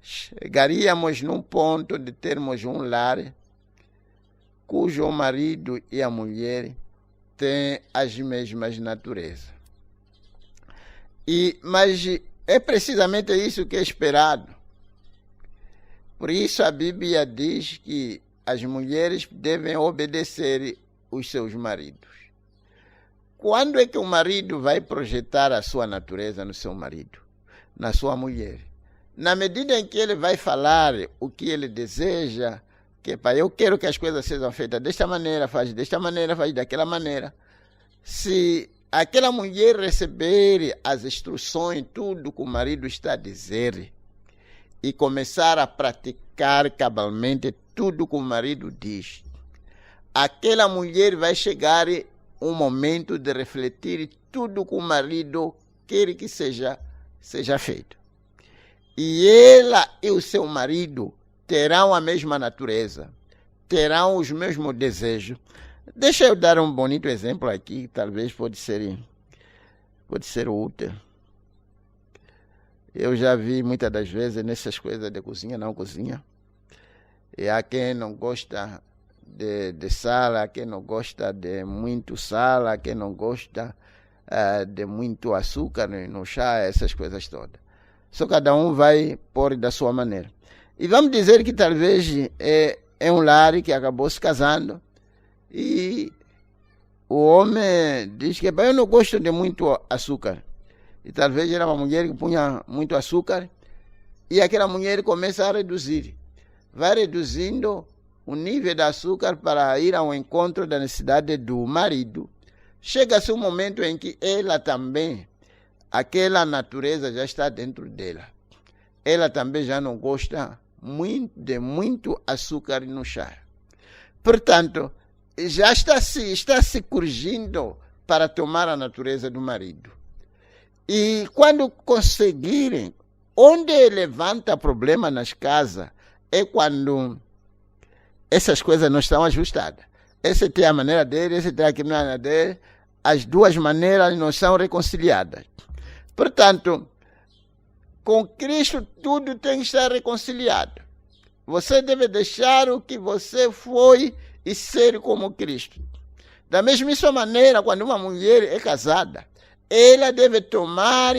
Chegaríamos num ponto de termos um lar cujo marido e a mulher têm as mesmas naturezas. Mas é precisamente isso que é esperado. Por isso a Bíblia diz que as mulheres devem obedecer os seus maridos. Quando é que o marido vai projetar a sua natureza no seu marido, na sua mulher? Na medida em que ele vai falar o que ele deseja, que eu quero que as coisas sejam feitas desta maneira, faz desta maneira, faz daquela maneira. Se aquela mulher receber as instruções, tudo que o marido está a dizer, e começar a praticar cabalmente tudo que o marido diz, aquela mulher vai chegar um momento de refletir tudo que o marido quer que seja feito. E ela e o seu marido terão a mesma natureza, terão os mesmos desejos. Deixa eu dar um bonito exemplo aqui, talvez pode ser útil. Eu já vi muitas das vezes nessas coisas de cozinha, não cozinha. E há quem não gosta de sal, há quem não gosta de muito sal, há quem não gosta de muito açúcar no chá, essas coisas todas. Só cada um vai pôr da sua maneira. E vamos dizer que talvez é um lar que acabou se casando e o homem diz que eu não gosto de muito açúcar. E talvez era uma mulher que punha muito açúcar e aquela mulher começa a reduzir. Vai reduzindo o nível de açúcar para ir ao encontro da necessidade do marido. Chega-se um momento em que ela também, aquela natureza já está dentro dela. Ela também já não gosta de muito açúcar no chá. Portanto, já está se corrigindo para tomar a natureza do marido. E quando conseguirem, onde levanta problema nas casas, é quando essas coisas não estão ajustadas. Essa tem a maneira dele, essa tem a maneira dele, as duas maneiras não são reconciliadas. Portanto, com Cristo tudo tem que estar reconciliado. Você deve deixar o que você foi e ser como Cristo. Da mesma maneira, quando uma mulher é casada, ela deve tomar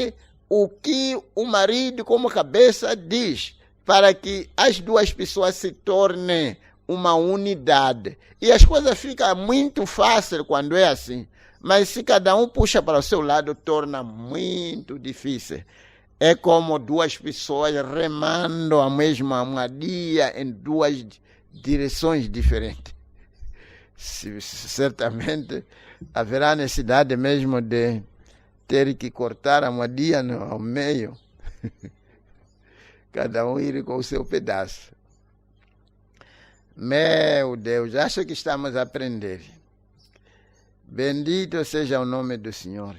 o que o marido como cabeça diz, para que as duas pessoas se tornem uma unidade. E as coisas ficam muito fáceis quando é assim. Mas se cada um puxa para o seu lado, torna muito difícil. É como duas pessoas remando a mesma moedia em duas direções diferentes. Certamente haverá necessidade mesmo de ter que cortar a moedia ao meio. Cada um ir com o seu pedaço. Meu Deus, acho que estamos a aprender. Bendito seja o nome do Senhor.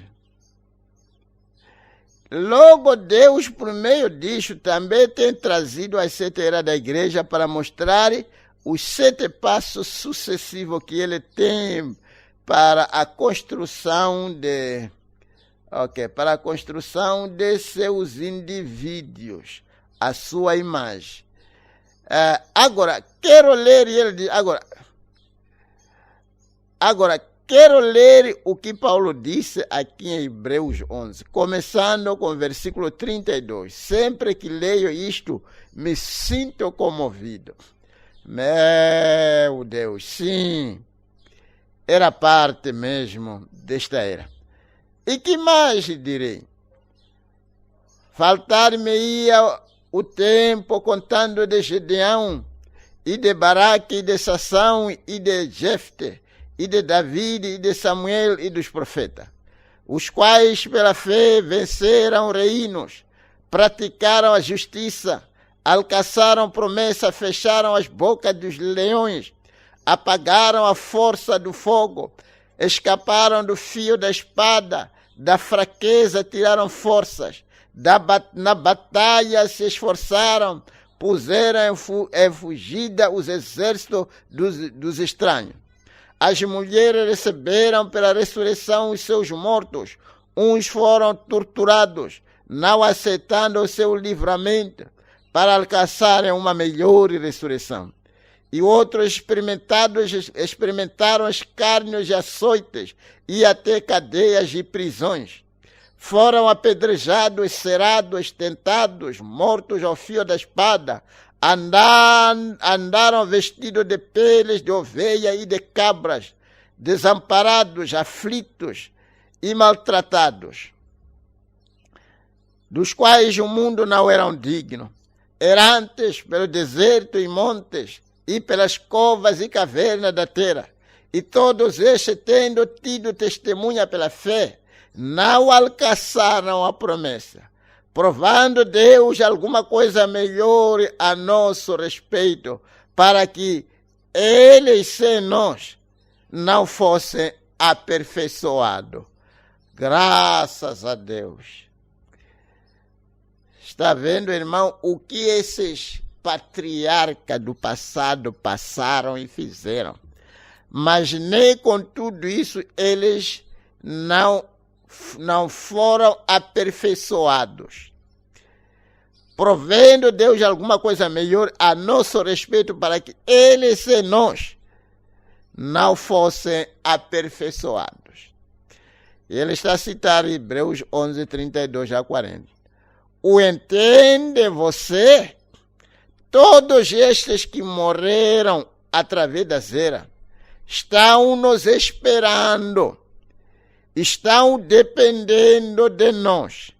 Logo, Deus, por meio disso, também tem trazido as 7 eras da igreja para mostrar os 7 passos sucessivos que ele tem para a construção de seus indivíduos, a sua imagem. Agora, quero ler, ele diz, agora, quero ler o que Paulo disse aqui em Hebreus 11, começando com o versículo 32. Sempre que leio isto, me sinto comovido. Meu Deus, sim, era parte mesmo desta era. E que mais direi? Faltar-me-ia o tempo contando de Gedeão, e de Baraque, e de Sansão, e de Jefte, e de David, e de Samuel, e dos profetas, os quais pela fé venceram reinos, praticaram a justiça, alcançaram promessa, fecharam as bocas dos leões, apagaram a força do fogo, escaparam do fio da espada, da fraqueza tiraram forças, na batalha se esforçaram, puseram em fugida os exércitos dos estranhos. As mulheres receberam pela ressurreição os seus mortos, uns foram torturados, não aceitando o seu livramento, para alcançarem uma melhor ressurreição. E outros experimentaram escárnios e açoites, e até cadeias e prisões. Foram apedrejados, cerados, tentados, mortos ao fio da espada, andaram vestidos de peles de ovelha e de cabras, desamparados, aflitos e maltratados, dos quais o mundo não era digno, errantes pelo deserto e montes, e pelas covas e cavernas da terra. E todos estes, tendo tido testemunha pela fé, não alcançaram a promessa, provando Deus alguma coisa melhor a nosso respeito, para que eles sem nós não fossem aperfeiçoados. Graças a Deus. Está vendo, irmão, o que esses patriarcas do passado passaram e fizeram? Mas nem com tudo isso eles não foram aperfeiçoados, provendo Deus alguma coisa melhor a nosso respeito, para que eles e nós não fossem aperfeiçoados. Ele está a citar Hebreus 11, 32 a 40. O entende você? Todos estes que morreram através da zera estão nos esperando, estão dependendo de nós.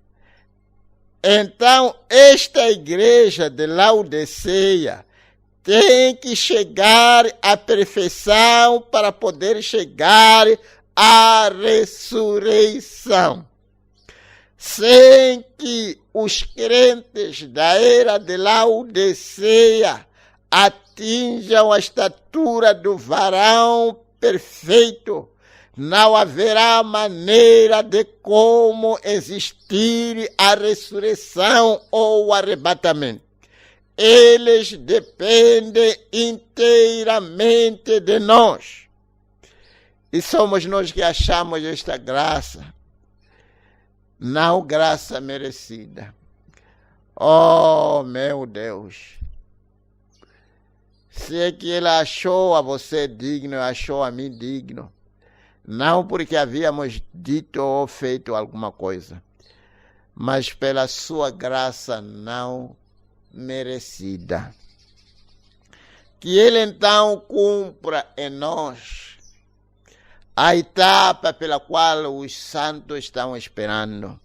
Então, esta igreja de Laodiceia tem que chegar à perfeição para poder chegar à ressurreição. Sem que os crentes da era de Laodiceia atinjam a estatura do varão perfeito, não haverá maneira de como existir a ressurreição ou o arrebatamento. Eles dependem inteiramente de nós. E somos nós que achamos esta graça, não graça merecida. Oh, meu Deus! Se é que ele achou a você digno, achou a mim digno, não porque havíamos dito ou feito alguma coisa, mas pela sua graça não merecida. Que ele então cumpra em nós a etapa pela qual os santos estão esperando,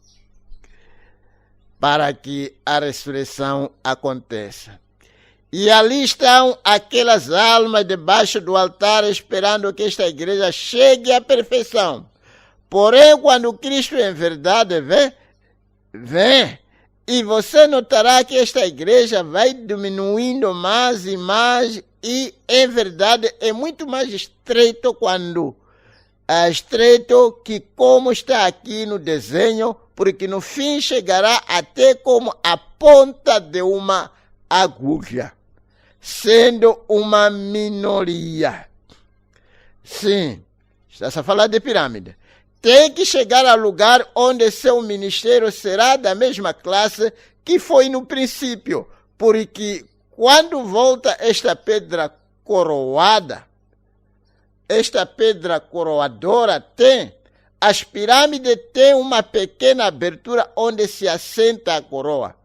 para que a ressurreição aconteça. E ali estão aquelas almas debaixo do altar, esperando que esta igreja chegue à perfeição. Porém, quando Cristo em verdade vem, e você notará que esta igreja vai diminuindo mais e mais, e, em verdade, é muito mais estreito quando é estreito que como está aqui no desenho, porque no fim chegará até como a ponta de uma agulha, sendo uma minoria. Sim, está-se a falar de pirâmide. Tem que chegar ao lugar onde seu ministério será da mesma classe que foi no princípio, porque quando volta esta pedra coroada, esta pedra coroadora as pirâmides têm uma pequena abertura onde se assenta a coroa.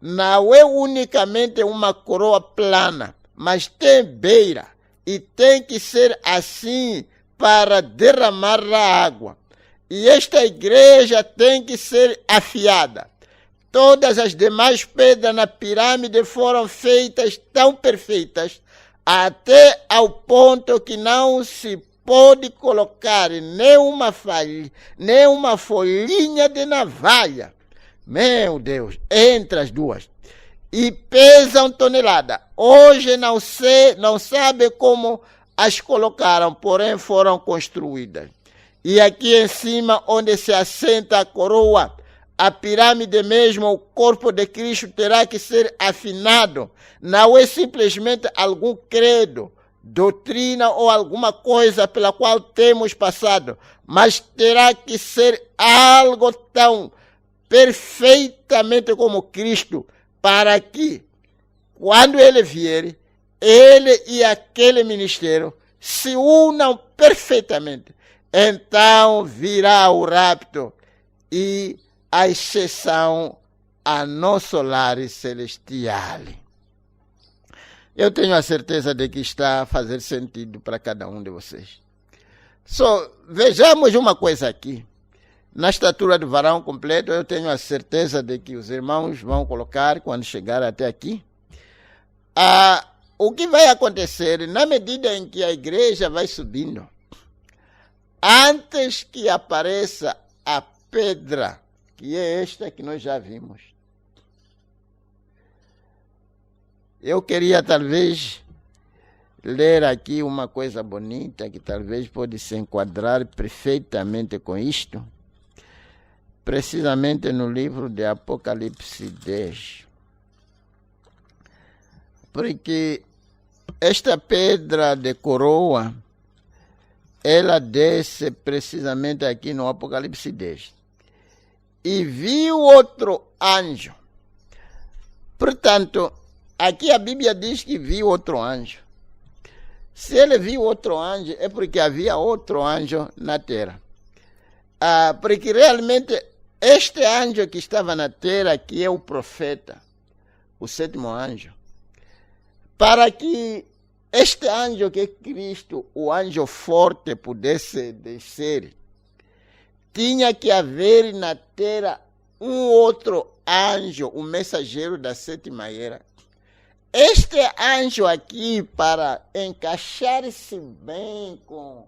Não é unicamente uma coroa plana, mas tem beira e tem que ser assim para derramar a água. E esta igreja tem que ser afiada. Todas as demais pedras na pirâmide foram feitas tão perfeitas até ao ponto que não se pode colocar nem uma folhinha de navalha. Meu Deus, entre as duas. E pesam tonelada. Hoje não sabe como as colocaram, porém foram construídas. E aqui em cima, onde se assenta a coroa, a pirâmide mesmo, o corpo de Cristo terá que ser afinado. Não é simplesmente algum credo, doutrina ou alguma coisa pela qual temos passado, mas terá que ser algo tão perfeitamente como Cristo, para que, quando Ele vier, Ele e aquele ministério se unam perfeitamente. Então virá o rapto e a exceção a nosso lar celestial. Eu tenho a certeza de que está a fazer sentido para cada um de vocês. Vejamos uma coisa aqui. Na estatura do varão completo, eu tenho a certeza de que os irmãos vão colocar quando chegar até aqui. O que vai acontecer na medida em que a igreja vai subindo, antes que apareça a pedra, que é esta que nós já vimos. Eu queria talvez ler aqui uma coisa bonita que talvez pode se enquadrar perfeitamente com isto, precisamente no livro de Apocalipse 10. Porque esta pedra de coroa, ela desce precisamente aqui no Apocalipse 10. E viu outro anjo. Portanto, aqui a Bíblia diz que viu outro anjo. Se ele viu outro anjo, é porque havia outro anjo na terra. Porque realmente este anjo que estava na terra, que é o profeta, o sétimo anjo, para que este anjo que é Cristo, o anjo forte, pudesse descer, tinha que haver na terra um outro anjo, o mensageiro da sétima era. Este anjo aqui, para encaixar-se bem com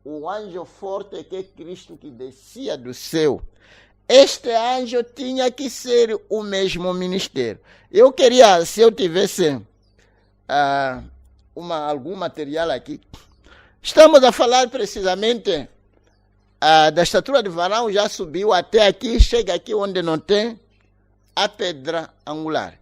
o anjo forte que é Cristo que descia do céu, este anjo tinha que ser o mesmo ministério. Eu queria, se eu tivesse algum material aqui, estamos a falar precisamente da estatura de varão, já subiu até aqui, chega aqui onde não tem a pedra angular.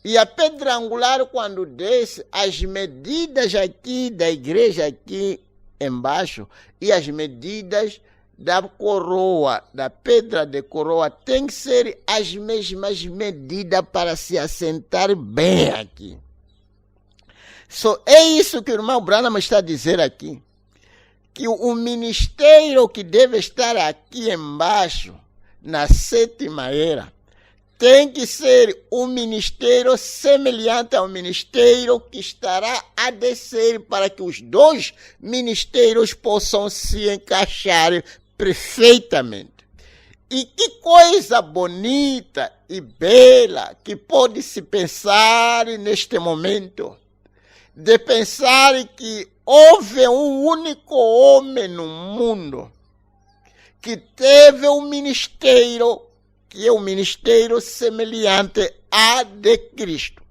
E a pedra angular, quando desce, as medidas aqui da igreja aqui embaixo e as medidas da coroa, da pedra de coroa, tem que ser as mesmas medidas para se assentar bem aqui. É isso que o irmão Branham está a dizer aqui. Que o ministério que deve estar aqui embaixo, na sétima era, tem que ser um ministério semelhante ao ministério que estará a descer, para que os dois ministérios possam se encaixar perfeitamente. E que coisa bonita e bela que pode se pensar neste momento, de pensar que houve um único homem no mundo que teve um ministério, que é um ministério semelhante a de Cristo.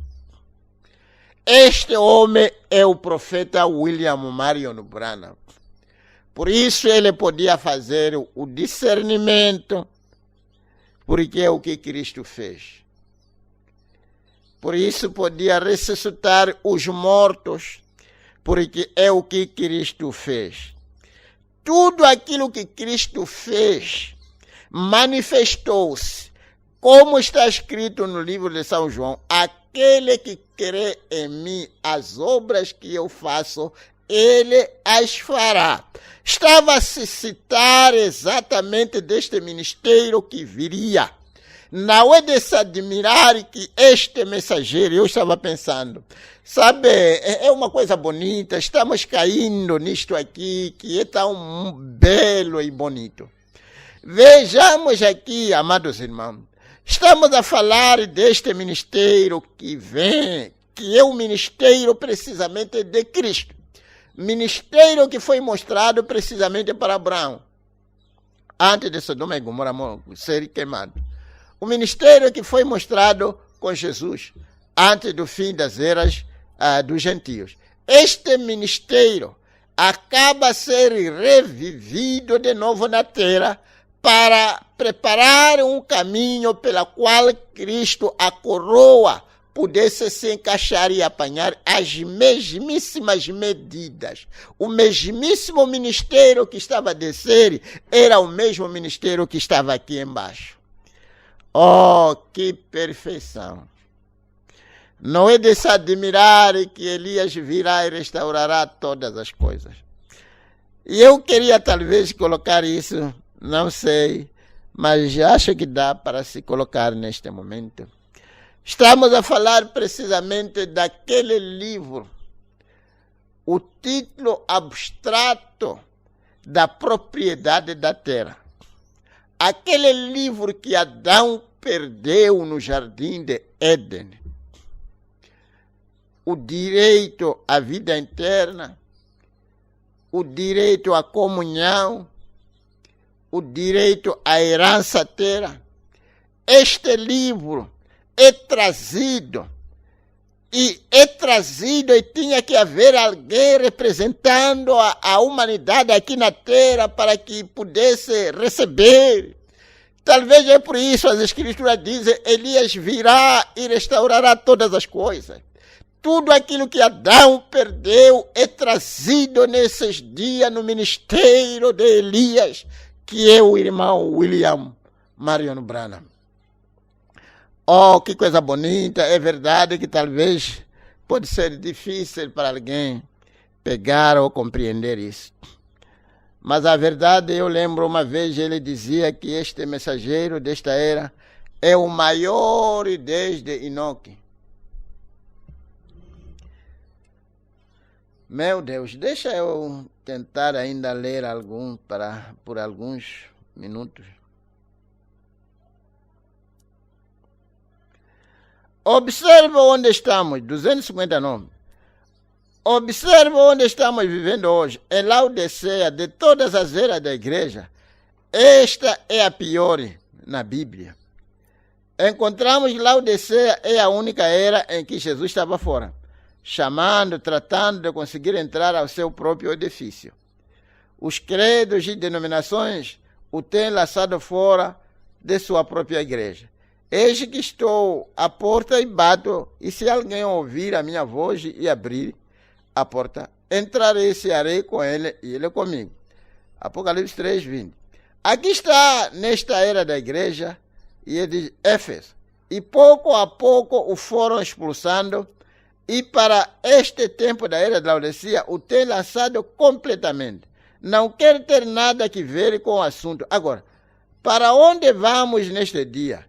este homem é o profeta William Marion Branham. Por isso ele podia fazer o discernimento, porque é o que Cristo fez. Por isso podia ressuscitar os mortos, porque é o que Cristo fez. Tudo aquilo que Cristo fez manifestou-se, como está escrito no livro de São João: aquele que crê em mim, as obras que eu faço, ele as fará. Estava a se citar exatamente deste ministério que viria. Não é de se admirar que este mensageiro, eu estava pensando, sabe, é uma coisa bonita, estamos caindo nisto aqui, que é tão belo e bonito. Vejamos aqui, amados irmãos, estamos a falar deste ministério que vem, que é o ministério precisamente de Cristo. Ministério que foi mostrado precisamente para Abraão, antes de Sodoma e Gomorra ser queimado. O ministério que foi mostrado com Jesus, antes do fim das eras dos gentios. Este ministério acaba a ser revivido de novo na terra para preparar um caminho pela qual Cristo, a coroa, pudesse se encaixar e apanhar as mesmíssimas medidas. O mesmíssimo ministério que estava a descer era o mesmo ministério que estava aqui embaixo. Oh, que perfeição! Não é de se admirar que Elias virá e restaurará todas as coisas. E eu queria talvez colocar isso, não sei, mas acho que dá para se colocar neste momento. Estamos a falar precisamente daquele livro, o título abstrato da propriedade da terra. Aquele livro que Adão perdeu no jardim de Éden. O direito à vida eterna, o direito à comunhão, o direito à herança terra. Este livro é trazido e tinha que haver alguém representando a humanidade aqui na terra para que pudesse receber. Talvez é por isso as escrituras dizem: Elias virá e restaurará todas as coisas. Tudo aquilo que Adão perdeu é trazido nesses dias no ministério de Elias, que é o irmão William Marion Branham. Oh, que coisa bonita! É verdade que talvez pode ser difícil para alguém pegar ou compreender isso. Mas a verdade, eu lembro uma vez ele dizia que este mensageiro desta era é o maior desde Enoque. Meu Deus, deixa eu tentar ainda ler por alguns minutos. Observa onde estamos, 259. Observa onde estamos vivendo hoje. Em Laodiceia, de todas as eras da igreja, esta é a pior na Bíblia. Encontramos Laodiceia é a única era em que Jesus estava fora, chamando, tratando de conseguir entrar ao seu próprio edifício. Os credos e denominações o têm lançado fora de sua própria igreja. Eis que estou à porta e bato, e se alguém ouvir a minha voz e abrir a porta, entrarei e cearei com ele e ele comigo. Apocalipse 3:20. Aqui está, nesta era da igreja, e ele diz, Éfeso, e pouco a pouco o foram expulsando, e para este tempo da era da Laodiceia o tem lançado completamente. Não quer ter nada que ver com o assunto. Agora, para onde vamos neste dia?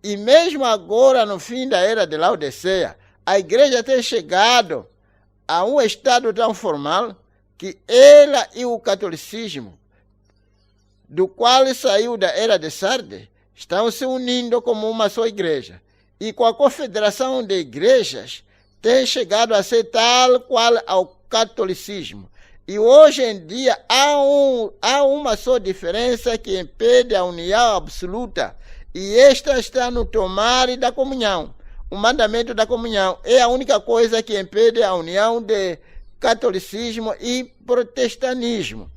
E mesmo agora, no fim da era de Laodiceia, a igreja tem chegado a um estado tão formal que ela e o catolicismo, do qual saiu da era de Sardes, estão se unindo como uma só igreja. E com a confederação de igrejas, tem chegado a ser tal qual ao catolicismo. E hoje em dia há uma só diferença que impede a união absoluta, e esta está no tomar da comunhão. o mandamento da comunhão é a única coisa que impede a união de catolicismo e protestantismo.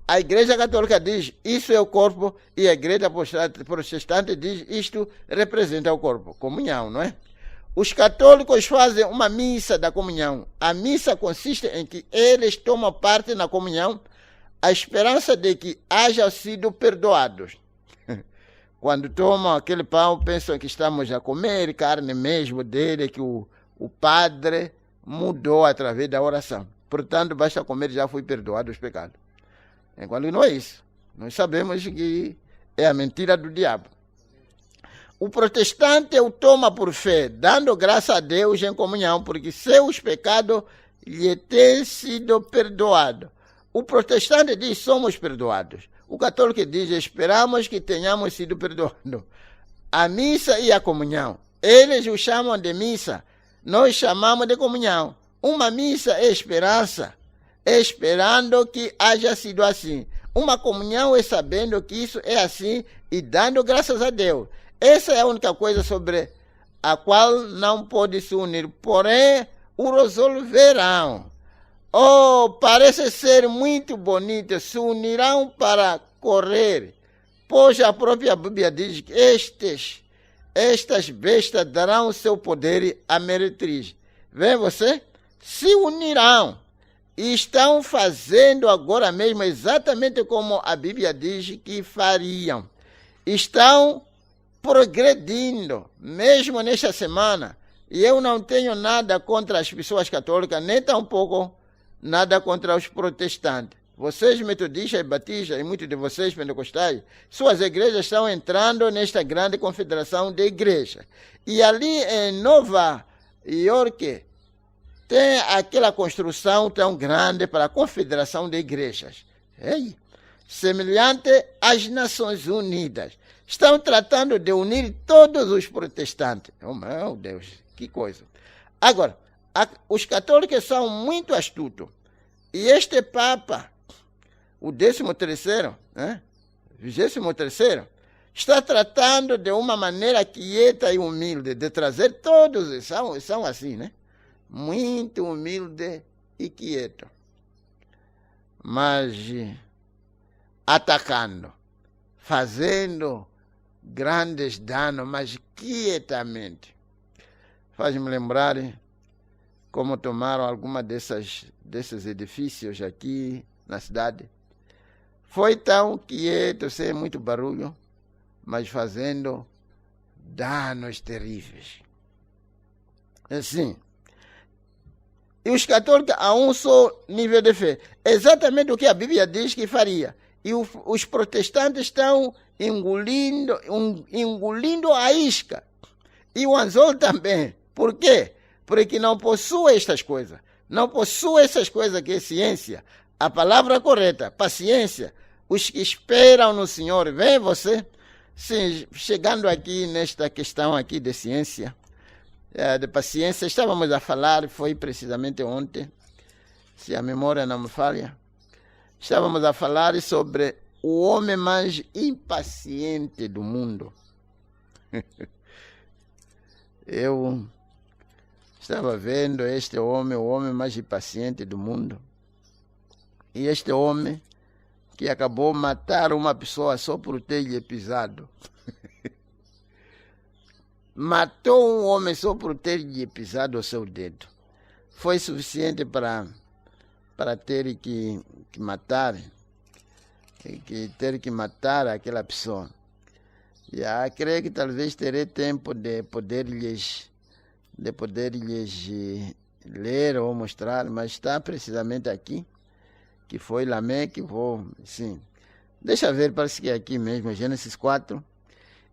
A Igreja Católica diz, isso é o corpo, e a Igreja Protestante diz, isto representa o corpo. Comunhão, não é? Os católicos fazem uma missa da comunhão. A missa consiste em que eles tomam parte na comunhão, a esperança de que hajam sido perdoados. Quando tomam aquele pão, pensam que estamos a comer carne mesmo dele, que o padre mudou através da oração. Portanto, basta comer, já fui perdoado os pecados. Enquanto não é isso. Nós sabemos que é a mentira do diabo. O protestante o toma por fé, dando graça a Deus em comunhão, porque seus pecados lhe têm sido perdoados. O protestante diz, somos perdoados. O católico diz, esperamos que tenhamos sido perdoados. A missa e a comunhão. Eles o chamam de missa, nós chamamos de comunhão. Uma missa é esperança, esperando que haja sido assim. Uma comunhão é sabendo que isso é assim e dando graças a Deus. Essa é a única coisa sobre a qual não pode se unir, porém o resolverão. Oh, parece ser muito bonito, se unirão para correr, pois a própria Bíblia diz que estas bestas darão o seu poder à meretriz. Vê você? Se unirão. E estão fazendo agora mesmo exatamente como a Bíblia diz que fariam. Estão progredindo, mesmo nesta semana. E eu não tenho nada contra as pessoas católicas, nem tampouco nada contra os protestantes. Vocês metodistas e batistas, e muitos de vocês pentecostais, suas igrejas estão entrando nesta grande confederação de igrejas. E ali em Nova York, tem aquela construção tão grande para a Confederação de Igrejas. Semelhante às Nações Unidas. Estão tratando de unir todos os protestantes. Oh, meu Deus, que coisa. Agora, os católicos são muito astutos. E este Papa, o 13º, 23º, está tratando de uma maneira quieta e humilde de trazer todos, são assim, né? Muito humilde e quieto, mas atacando, fazendo grandes danos, mas quietamente. Faz-me lembrar como tomaram alguma desses edifícios aqui na cidade. Foi tão quieto, sem muito barulho, mas fazendo danos terríveis. Assim. E os católicos a um só nível de fé. Exatamente o que a Bíblia diz que faria. E os protestantes estão engolindo a isca. E o anzol também. Por quê? Porque não possui estas coisas. Não possui essas coisas que é ciência. A palavra correta, paciência. Os que esperam no Senhor. Vem você? Sim, chegando aqui nesta questão aqui de ciência, de paciência, estávamos a falar, foi precisamente ontem, se a memória não me falha, estávamos a falar sobre o homem mais impaciente do mundo. Eu estava vendo este homem, o homem mais impaciente do mundo, e este homem que acabou de matar uma pessoa só por ter lhe pisado. Matou um homem só por ter lhe pisado o seu dedo. Foi suficiente para ter que matar, ter que matar aquela pessoa. E creio que talvez terei tempo de poder lhes ler ou mostrar, mas está precisamente aqui, que foi Lameque, sim. Deixa ver, parece que é aqui mesmo, Gênesis 4.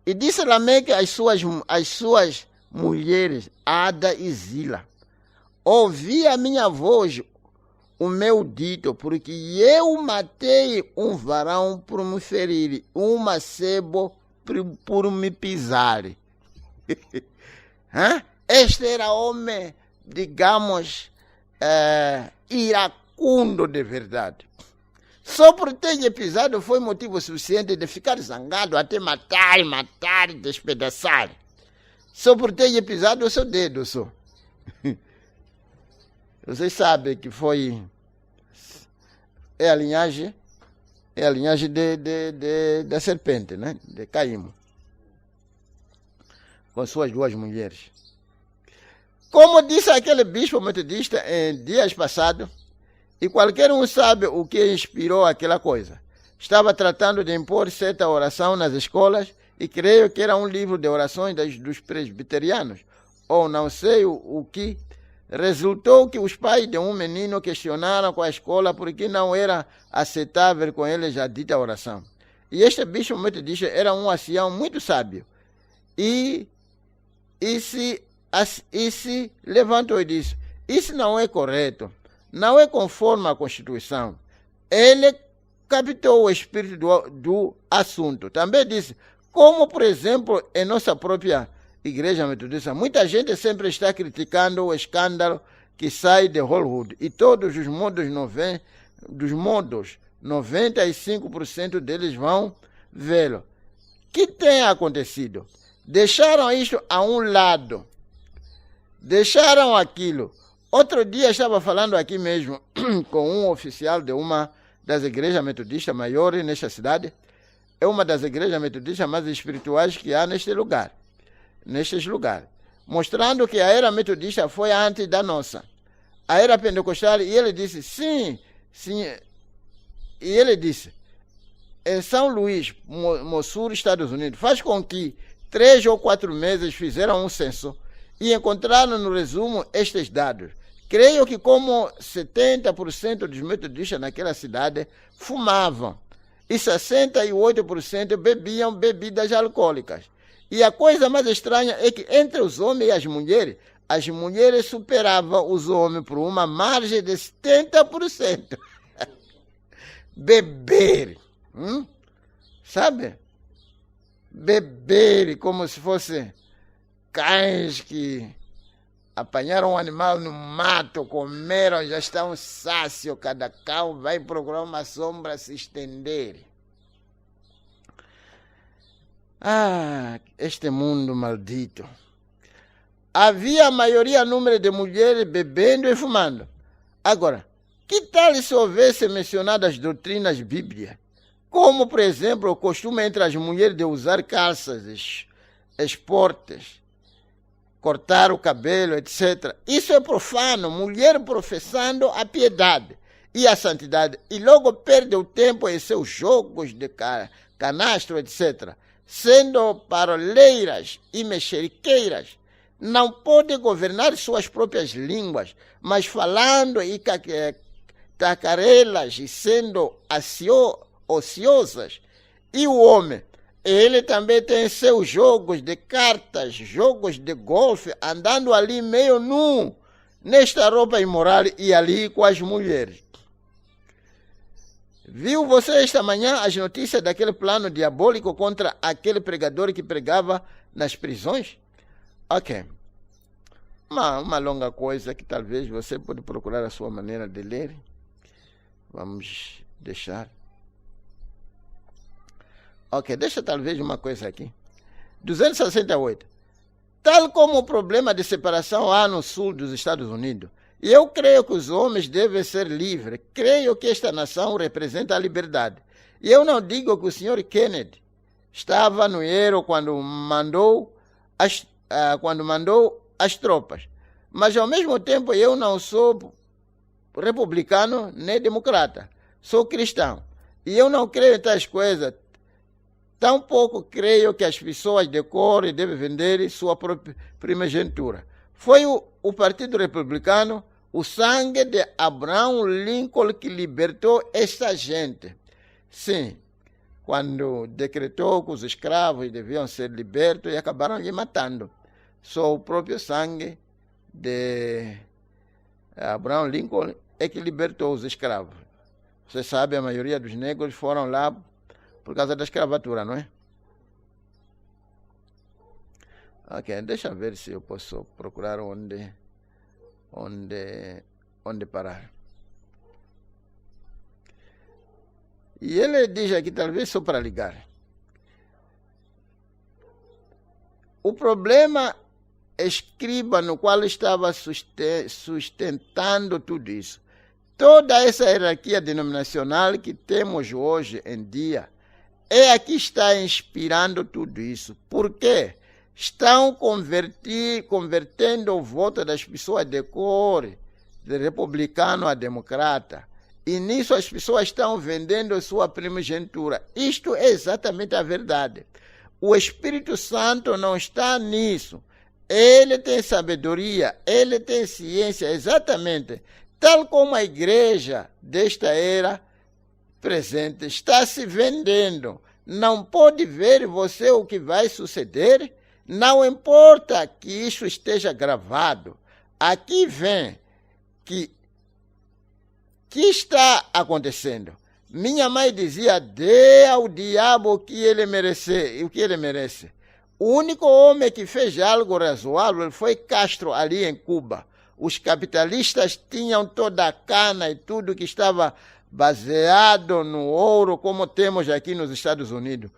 E disse Lameque às suas mulheres, Ada e Zila: ouvi a minha voz, o meu dito, porque eu matei um varão por me ferir, um mancebo por me pisar. Este era homem, digamos, iracundo de verdade. Só por ter lhe pisado foi motivo suficiente de ficar zangado até matar, despedaçar. Só por ter pisado o seu dedo, só. Vocês sabem que foi... É a linhagem da serpente, né? De Caim, com suas duas mulheres. Como disse aquele bispo metodista em dias passados, e qualquer um sabe o que inspirou aquela coisa. Estava tratando de impor certa oração nas escolas, e creio que era um livro de orações dos presbiterianos, ou não sei o que. Resultou que os pais de um menino questionaram com a escola por que não era aceitável com eles a dita oração. E este bispo metodista era um ancião muito sábio. E se levantou e disse, isso não é correto, não é conforme à Constituição. Ele captou o espírito do assunto. Também disse, como por exemplo em nossa própria Igreja Metodista, muita gente sempre está criticando o escândalo que sai de Hollywood, e todos os modos, 95% deles vão vê-lo. O que tem acontecido? Deixaram isto a um lado, deixaram aquilo. Outro dia estava falando aqui mesmo com um oficial de uma das igrejas metodistas maiores nesta cidade. É uma das igrejas metodistas mais espirituais que há nestes lugares, mostrando que a era metodista foi antes da nossa, a era pentecostal. E ele disse, sim, e ele disse, em São Luís, Missouri, Estados Unidos, faz com que 3 ou 4 meses fizeram um censo e encontraram no resumo estes dados. Creio que como 70% dos metodistas naquela cidade fumavam e 68% bebiam bebidas alcoólicas. E a coisa mais estranha é que entre os homens e as mulheres superavam os homens por uma margem de 70%. Beber, sabe? Beber como se fosse cães que apanharam um animal no mato, comeram, já estão sácios, cada cão vai procurar uma sombra se estender. Ah, este mundo maldito. Havia a maioria número de mulheres bebendo e fumando. Agora, que tal se houvesse mencionado as doutrinas bíblicas? Como, por exemplo, o costume entre as mulheres de usar calças, esportes, cortar o cabelo, etc. Isso é profano, mulher professando a piedade e a santidade, e logo perde o tempo em seus jogos de canastro, etc., sendo paroleiras e mexeriqueiras. Não pode governar suas próprias línguas, mas falando e tacarelas e sendo ociosas. E o homem, ele também tem seus jogos de cartas, jogos de golfe, andando ali meio nu, nesta roupa imoral e ali com as mulheres. Viu você esta manhã as notícias daquele plano diabólico contra aquele pregador que pregava nas prisões? Ok. Uma longa coisa que talvez você pode procurar a sua maneira de ler. Vamos deixar. Ok, deixa talvez uma coisa aqui. 268. Tal como o problema de separação há no sul dos Estados Unidos, e eu creio que os homens devem ser livres. Creio que esta nação representa a liberdade. E eu não digo que o senhor Kennedy estava no erro quando mandou as tropas. Mas, ao mesmo tempo, eu não sou republicano nem democrata. Sou cristão. E eu não creio em tais coisas. Tampouco creio que as pessoas decorem e devem vender sua própria primogenitura. Foi o Partido Republicano, o sangue de Abraham Lincoln, que libertou esta gente. Sim, quando decretou que os escravos deviam ser libertos e acabaram lhe matando. Só o próprio sangue de Abraham Lincoln é que libertou os escravos. Você sabe, a maioria dos negros foram lá por causa da escravatura, não é? Ok, deixa eu ver se eu posso procurar onde parar. E ele diz aqui, talvez só para ligar. O problema escriba no qual estava sustentando tudo isso. Toda essa hierarquia denominacional que temos hoje em dia é a que está inspirando tudo isso. Por quê? Estão convertendo o voto das pessoas de cor, de republicano a democrata. E nisso as pessoas estão vendendo sua primogenitura. Isto é exatamente a verdade. O Espírito Santo não está nisso. Ele tem sabedoria, ele tem ciência, exatamente. Tal como a igreja desta era presente está se vendendo. Não pode ver você o que vai suceder. Não importa que isso esteja gravado. Aqui vem que está acontecendo. Minha mãe dizia, dê ao diabo o que ele merece. O único homem que fez algo razoável foi Castro ali em Cuba. Os capitalistas tinham toda a cana e tudo que estava baseado no ouro, como temos aqui nos Estados Unidos.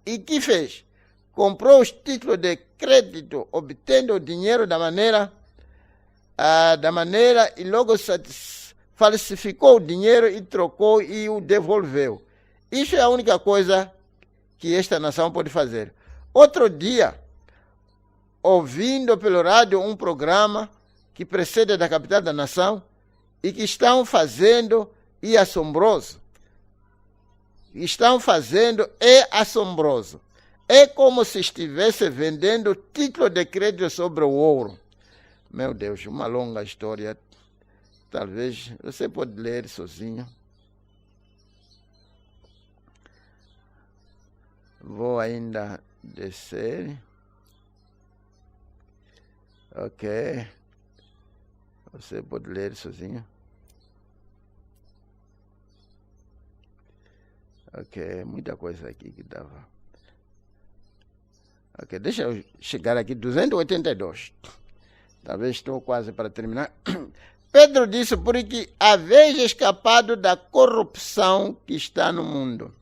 E que fez? Comprou os títulos de crédito, obtendo o dinheiro da maneira e logo falsificou o dinheiro e trocou e o devolveu. Isso é a única coisa que esta nação pode fazer. Outro dia, ouvindo pelo rádio um programa que precede da capital da nação e que estão fazendo é assombroso. É assombroso. É como se estivesse vendendo título de crédito sobre o ouro. Meu Deus, uma longa história. Talvez você pode ler sozinho. Vou ainda descer. Ok. Você pode ler sozinho. Ok, muita coisa aqui que dava. Ok, deixa eu chegar aqui, 282. Talvez estou quase para terminar. Pedro disse, porque haveis escapado da corrupção que está no mundo.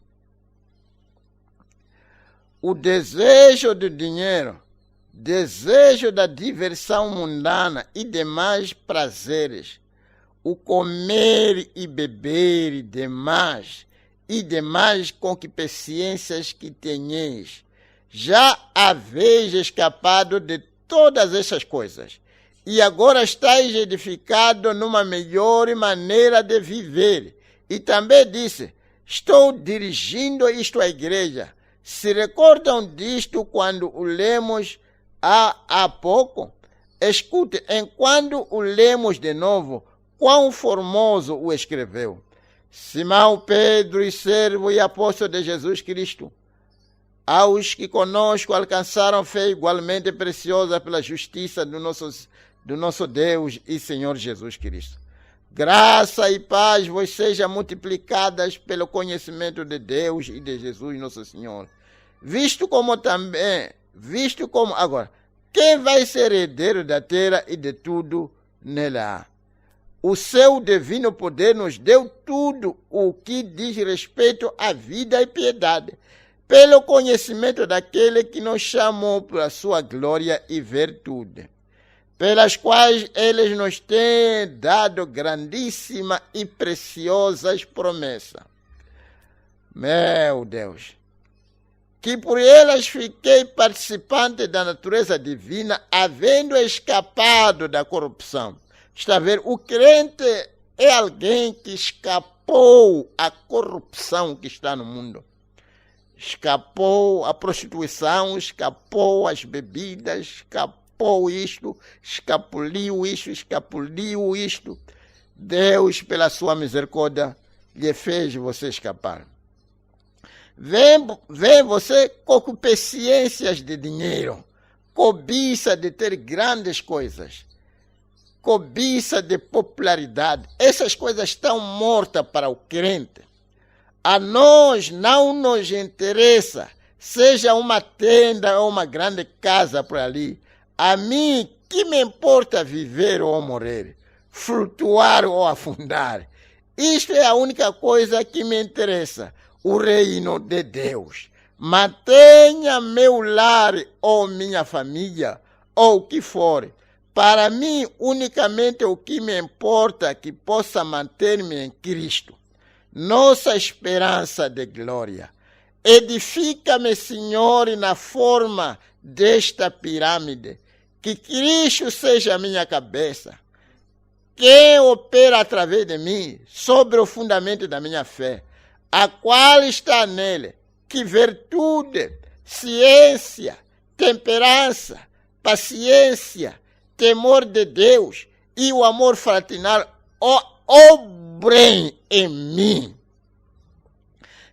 O desejo do dinheiro, desejo da diversão mundana e demais prazeres, o comer e beber demais e demais concupiscências que tenheis. Já haveis escapado de todas essas coisas, e agora estáis edificados numa melhor maneira de viver. E também disse, estou dirigindo isto à igreja. Se recordam disto quando o lemos há pouco? Escute, enquanto o lemos de novo, quão formoso o escreveu. Simão Pedro, e servo e apóstolo de Jesus Cristo, aos que conosco alcançaram fé igualmente preciosa pela justiça do nosso Deus e Senhor Jesus Cristo. Graça e paz vos sejam multiplicadas pelo conhecimento de Deus e de Jesus nosso Senhor. Agora, quem vai ser herdeiro da terra e de tudo nela há? O seu divino poder nos deu tudo o que diz respeito à vida e piedade, pelo conhecimento daquele que nos chamou pela sua glória e virtude, pelas quais eles nos têm dado grandíssima e preciosas promessas. Meu Deus! Que por elas fiquei participante da natureza divina, havendo escapado da corrupção. Está a ver? O crente é alguém que escapou à corrupção que está no mundo. Escapou à prostituição, escapou às bebidas, escapou isto, escapuliu isto. Deus, pela sua misericórdia, lhe fez você escapar. Vem você concupiscências de dinheiro, cobiça de ter grandes coisas, cobiça de popularidade. Essas coisas estão mortas para o crente. A nós não nos interessa, seja uma tenda ou uma grande casa por ali. A mim, que me importa viver ou morrer, flutuar ou afundar? Isto é a única coisa que me interessa, o reino de Deus. mantenha meu lar ou minha família, ou o que for. Para mim, unicamente o que me importa é que possa manter-me em Cristo, nossa esperança de glória. Edifica-me, Senhor, na forma desta pirâmide, que Cristo seja a minha cabeça, quem opera através de mim sobre o fundamento da minha fé, a qual está nele, que virtude, ciência, temperança, paciência, temor de Deus e o amor fraternal obrem em mim.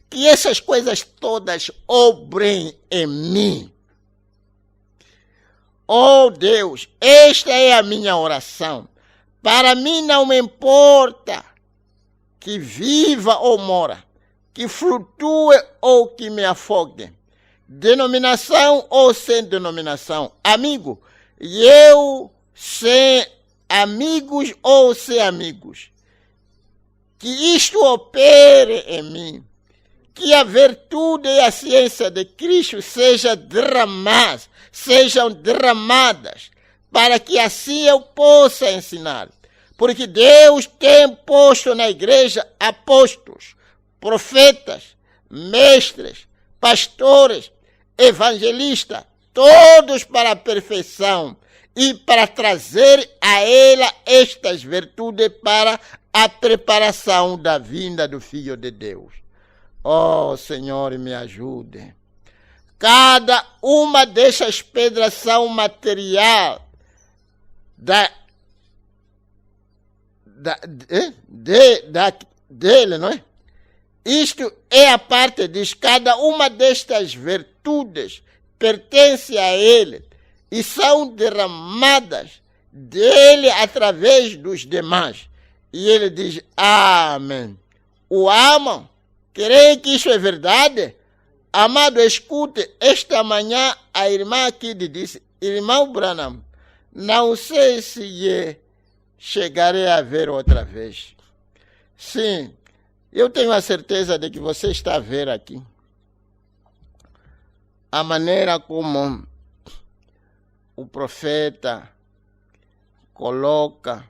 Que essas coisas todas obrem em mim. Oh Deus, esta é a minha oração. Para mim não me importa que viva ou mora, que flutue ou que me afogue, denominação ou sem denominação, amigo, e eu sem amigos ou sem amigos, que isto opere em mim, que a virtude e a ciência de Cristo sejam derramadas, para que assim eu possa ensinar. Porque Deus tem posto na igreja apóstolos, profetas, mestres, pastores, evangelistas, todos para a perfeição e para trazer a ela estas virtudes para a preparação da vinda do Filho de Deus. Oh, Senhor, me ajude. Cada uma dessas pedras são material dele, não é? Isto é a parte diz, cada uma destas virtudes pertence a ele e são derramadas dele através dos demais. E ele diz, amém. O amam? Creem que isso é verdade? Amado, escute, esta manhã a irmã aqui disse, irmão Branham, não sei se chegarei a ver outra vez. Sim, eu tenho a certeza de que você está a ver aqui a maneira como o profeta coloca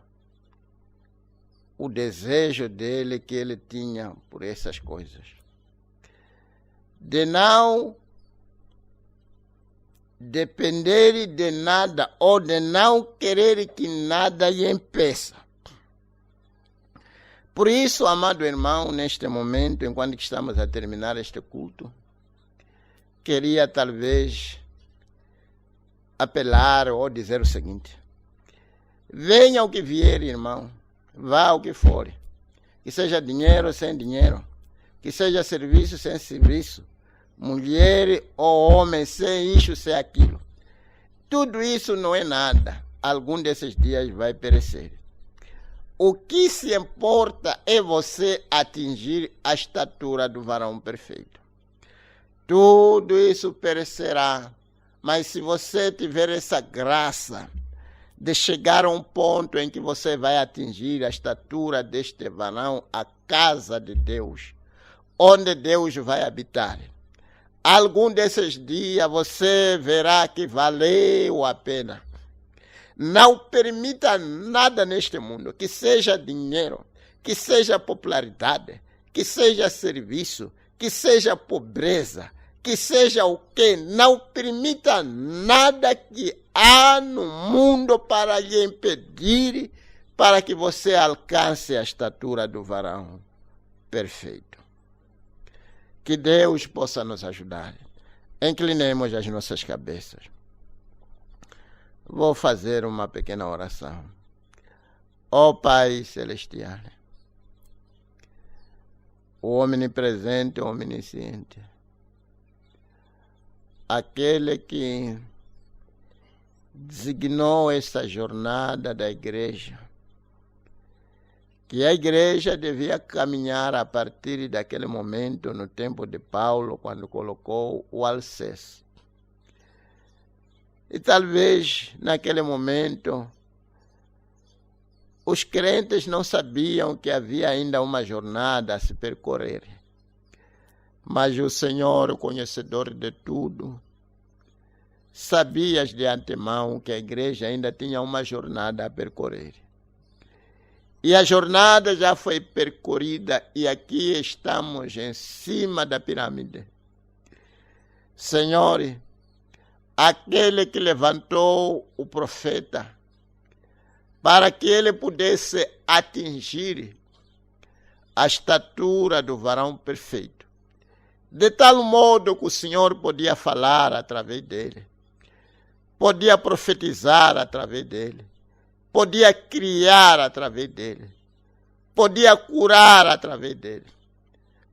o desejo dele que ele tinha por essas coisas. De não depender de nada ou de não querer que nada lhe impeça. Por isso, amado irmão, neste momento, enquanto estamos a terminar este culto, queria talvez apelar ou dizer o seguinte: venha o que vier, irmão, vá o que for, que seja dinheiro sem dinheiro, que seja serviço sem serviço, mulher ou homem sem isso, sem aquilo. Tudo isso não é nada. Algum desses dias vai perecer. O que se importa é você atingir a estatura do varão perfeito. Tudo isso perecerá, mas se você tiver essa graça de chegar a um ponto em que você vai atingir a estatura deste varão, a casa de Deus, onde Deus vai habitar, algum desses dias você verá que valeu a pena. Não permita nada neste mundo, que seja dinheiro, que seja popularidade, que seja serviço, que seja pobreza, que seja o quê. Não permita nada que há no mundo para lhe impedir para que você alcance a estatura do varão perfeito. Que Deus possa nos ajudar. Inclinemos as nossas cabeças. Vou fazer uma pequena oração. Ó Pai Celestial, o onipresente, o onisciente, aquele que designou esta jornada da igreja, que a igreja devia caminhar a partir daquele momento, no tempo de Paulo, quando colocou o alicerce. E talvez, naquele momento, os crentes não sabiam que havia ainda uma jornada a se percorrer. Mas o Senhor, o conhecedor de tudo, sabias de antemão que a igreja ainda tinha uma jornada a percorrer. E a jornada já foi percorrida e aqui estamos em cima da pirâmide. Senhor, aquele que levantou o profeta para que ele pudesse atingir a estatura do varão perfeito, de tal modo que o Senhor podia falar através dele, podia profetizar através dele, podia criar através dele, podia curar através dele,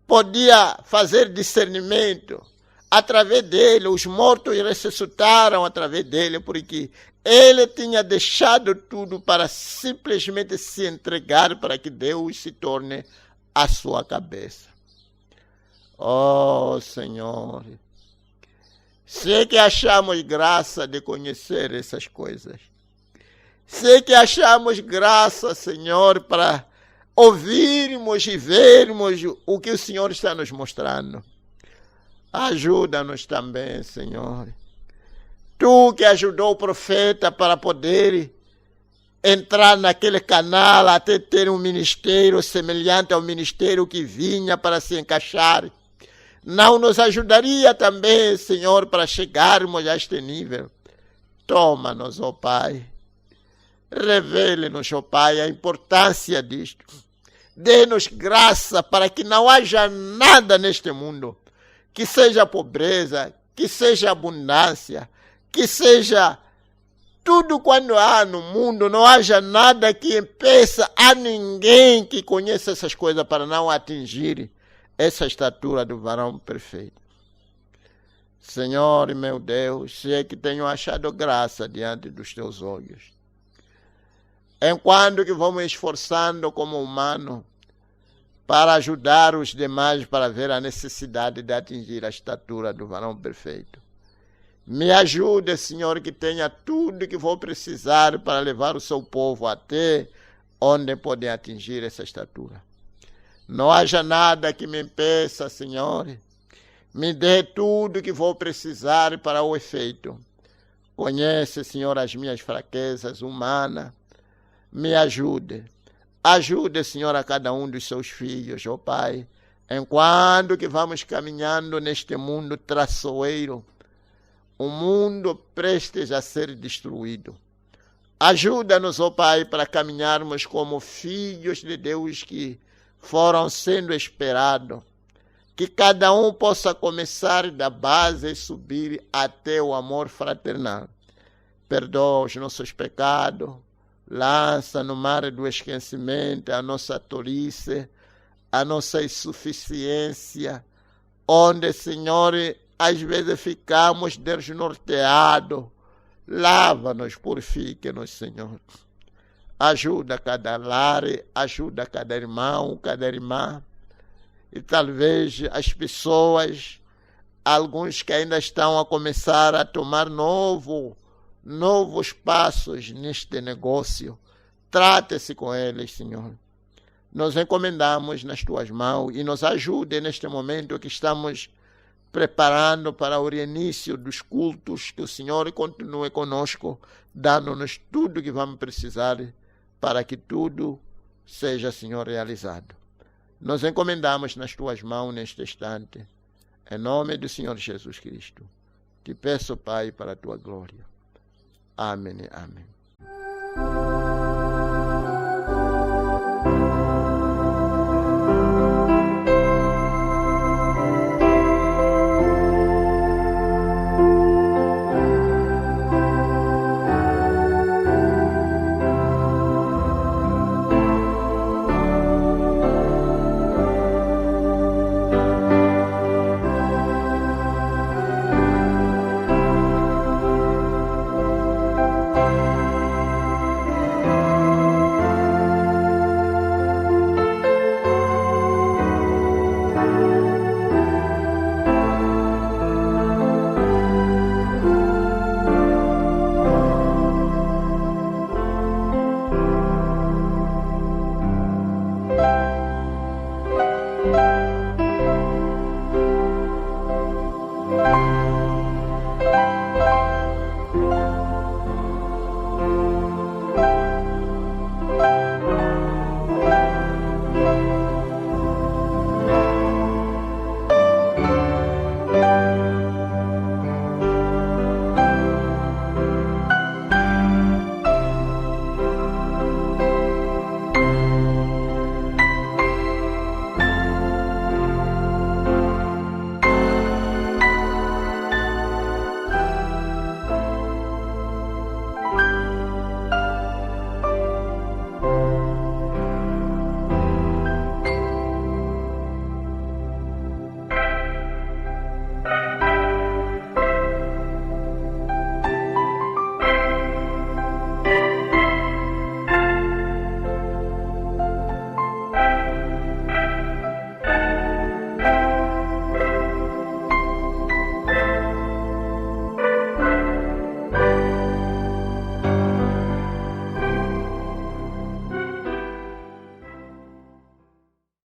podia fazer discernimento através dele. Os mortos ressuscitaram através dele, porque ele tinha deixado tudo para simplesmente se entregar para que Deus se torne a sua cabeça. Oh, Senhor, se é que achamos graça de conhecer essas coisas, se é que achamos graça, Senhor, para ouvirmos e vermos o que o Senhor está nos mostrando, ajuda-nos também, Senhor. Tu que ajudou o profeta para poder entrar naquele canal até ter um ministério semelhante ao ministério que vinha para se encaixar, não nos ajudaria também, Senhor, para chegarmos a este nível? Toma-nos, ó Pai. Revele-nos, ó Pai, a importância disto. Dê-nos graça para que não haja nada neste mundo que seja pobreza, que seja abundância, que seja tudo quando há no mundo, não haja nada que impeça a ninguém que conheça essas coisas para não atingir essa estatura do varão perfeito. Senhor, meu Deus, se é que tenho achado graça diante dos teus olhos, enquanto que vou me esforçando como humano para ajudar os demais para ver a necessidade de atingir a estatura do varão perfeito. Me ajude, Senhor, que tenha tudo que vou precisar para levar o seu povo até onde podem atingir essa estatura. Não haja nada que me impeça, Senhor. Me dê tudo que vou precisar para o efeito. Conhece, Senhor, as minhas fraquezas humanas. Me ajude. Ajude, Senhor, a cada um dos seus filhos, ó Pai, enquanto que vamos caminhando neste mundo traiçoeiro, um mundo prestes a ser destruído. Ajuda-nos, ó Pai, para caminharmos como filhos de Deus que foram sendo esperados. Que cada um possa começar da base e subir até o amor fraternal. Perdoa os nossos pecados. Lança no mar do esquecimento a nossa tolice, a nossa insuficiência, onde, Senhor, às vezes ficamos desnorteados. Lava-nos, purifica-nos, Senhor. Ajuda cada lar, ajuda cada irmão, cada irmã. E talvez as pessoas, alguns que ainda estão a começar a tomar novos passos neste negócio, trate-se com eles, Senhor. Nos encomendamos nas tuas mãos e nos ajude neste momento que estamos preparando para o reinício dos cultos, que o Senhor continue conosco, dando-nos tudo que vamos precisar para que tudo seja, Senhor, realizado. Nos encomendamos nas tuas mãos neste instante, em nome do Senhor Jesus Cristo. Te peço, Pai, para a tua glória. Amém, amém.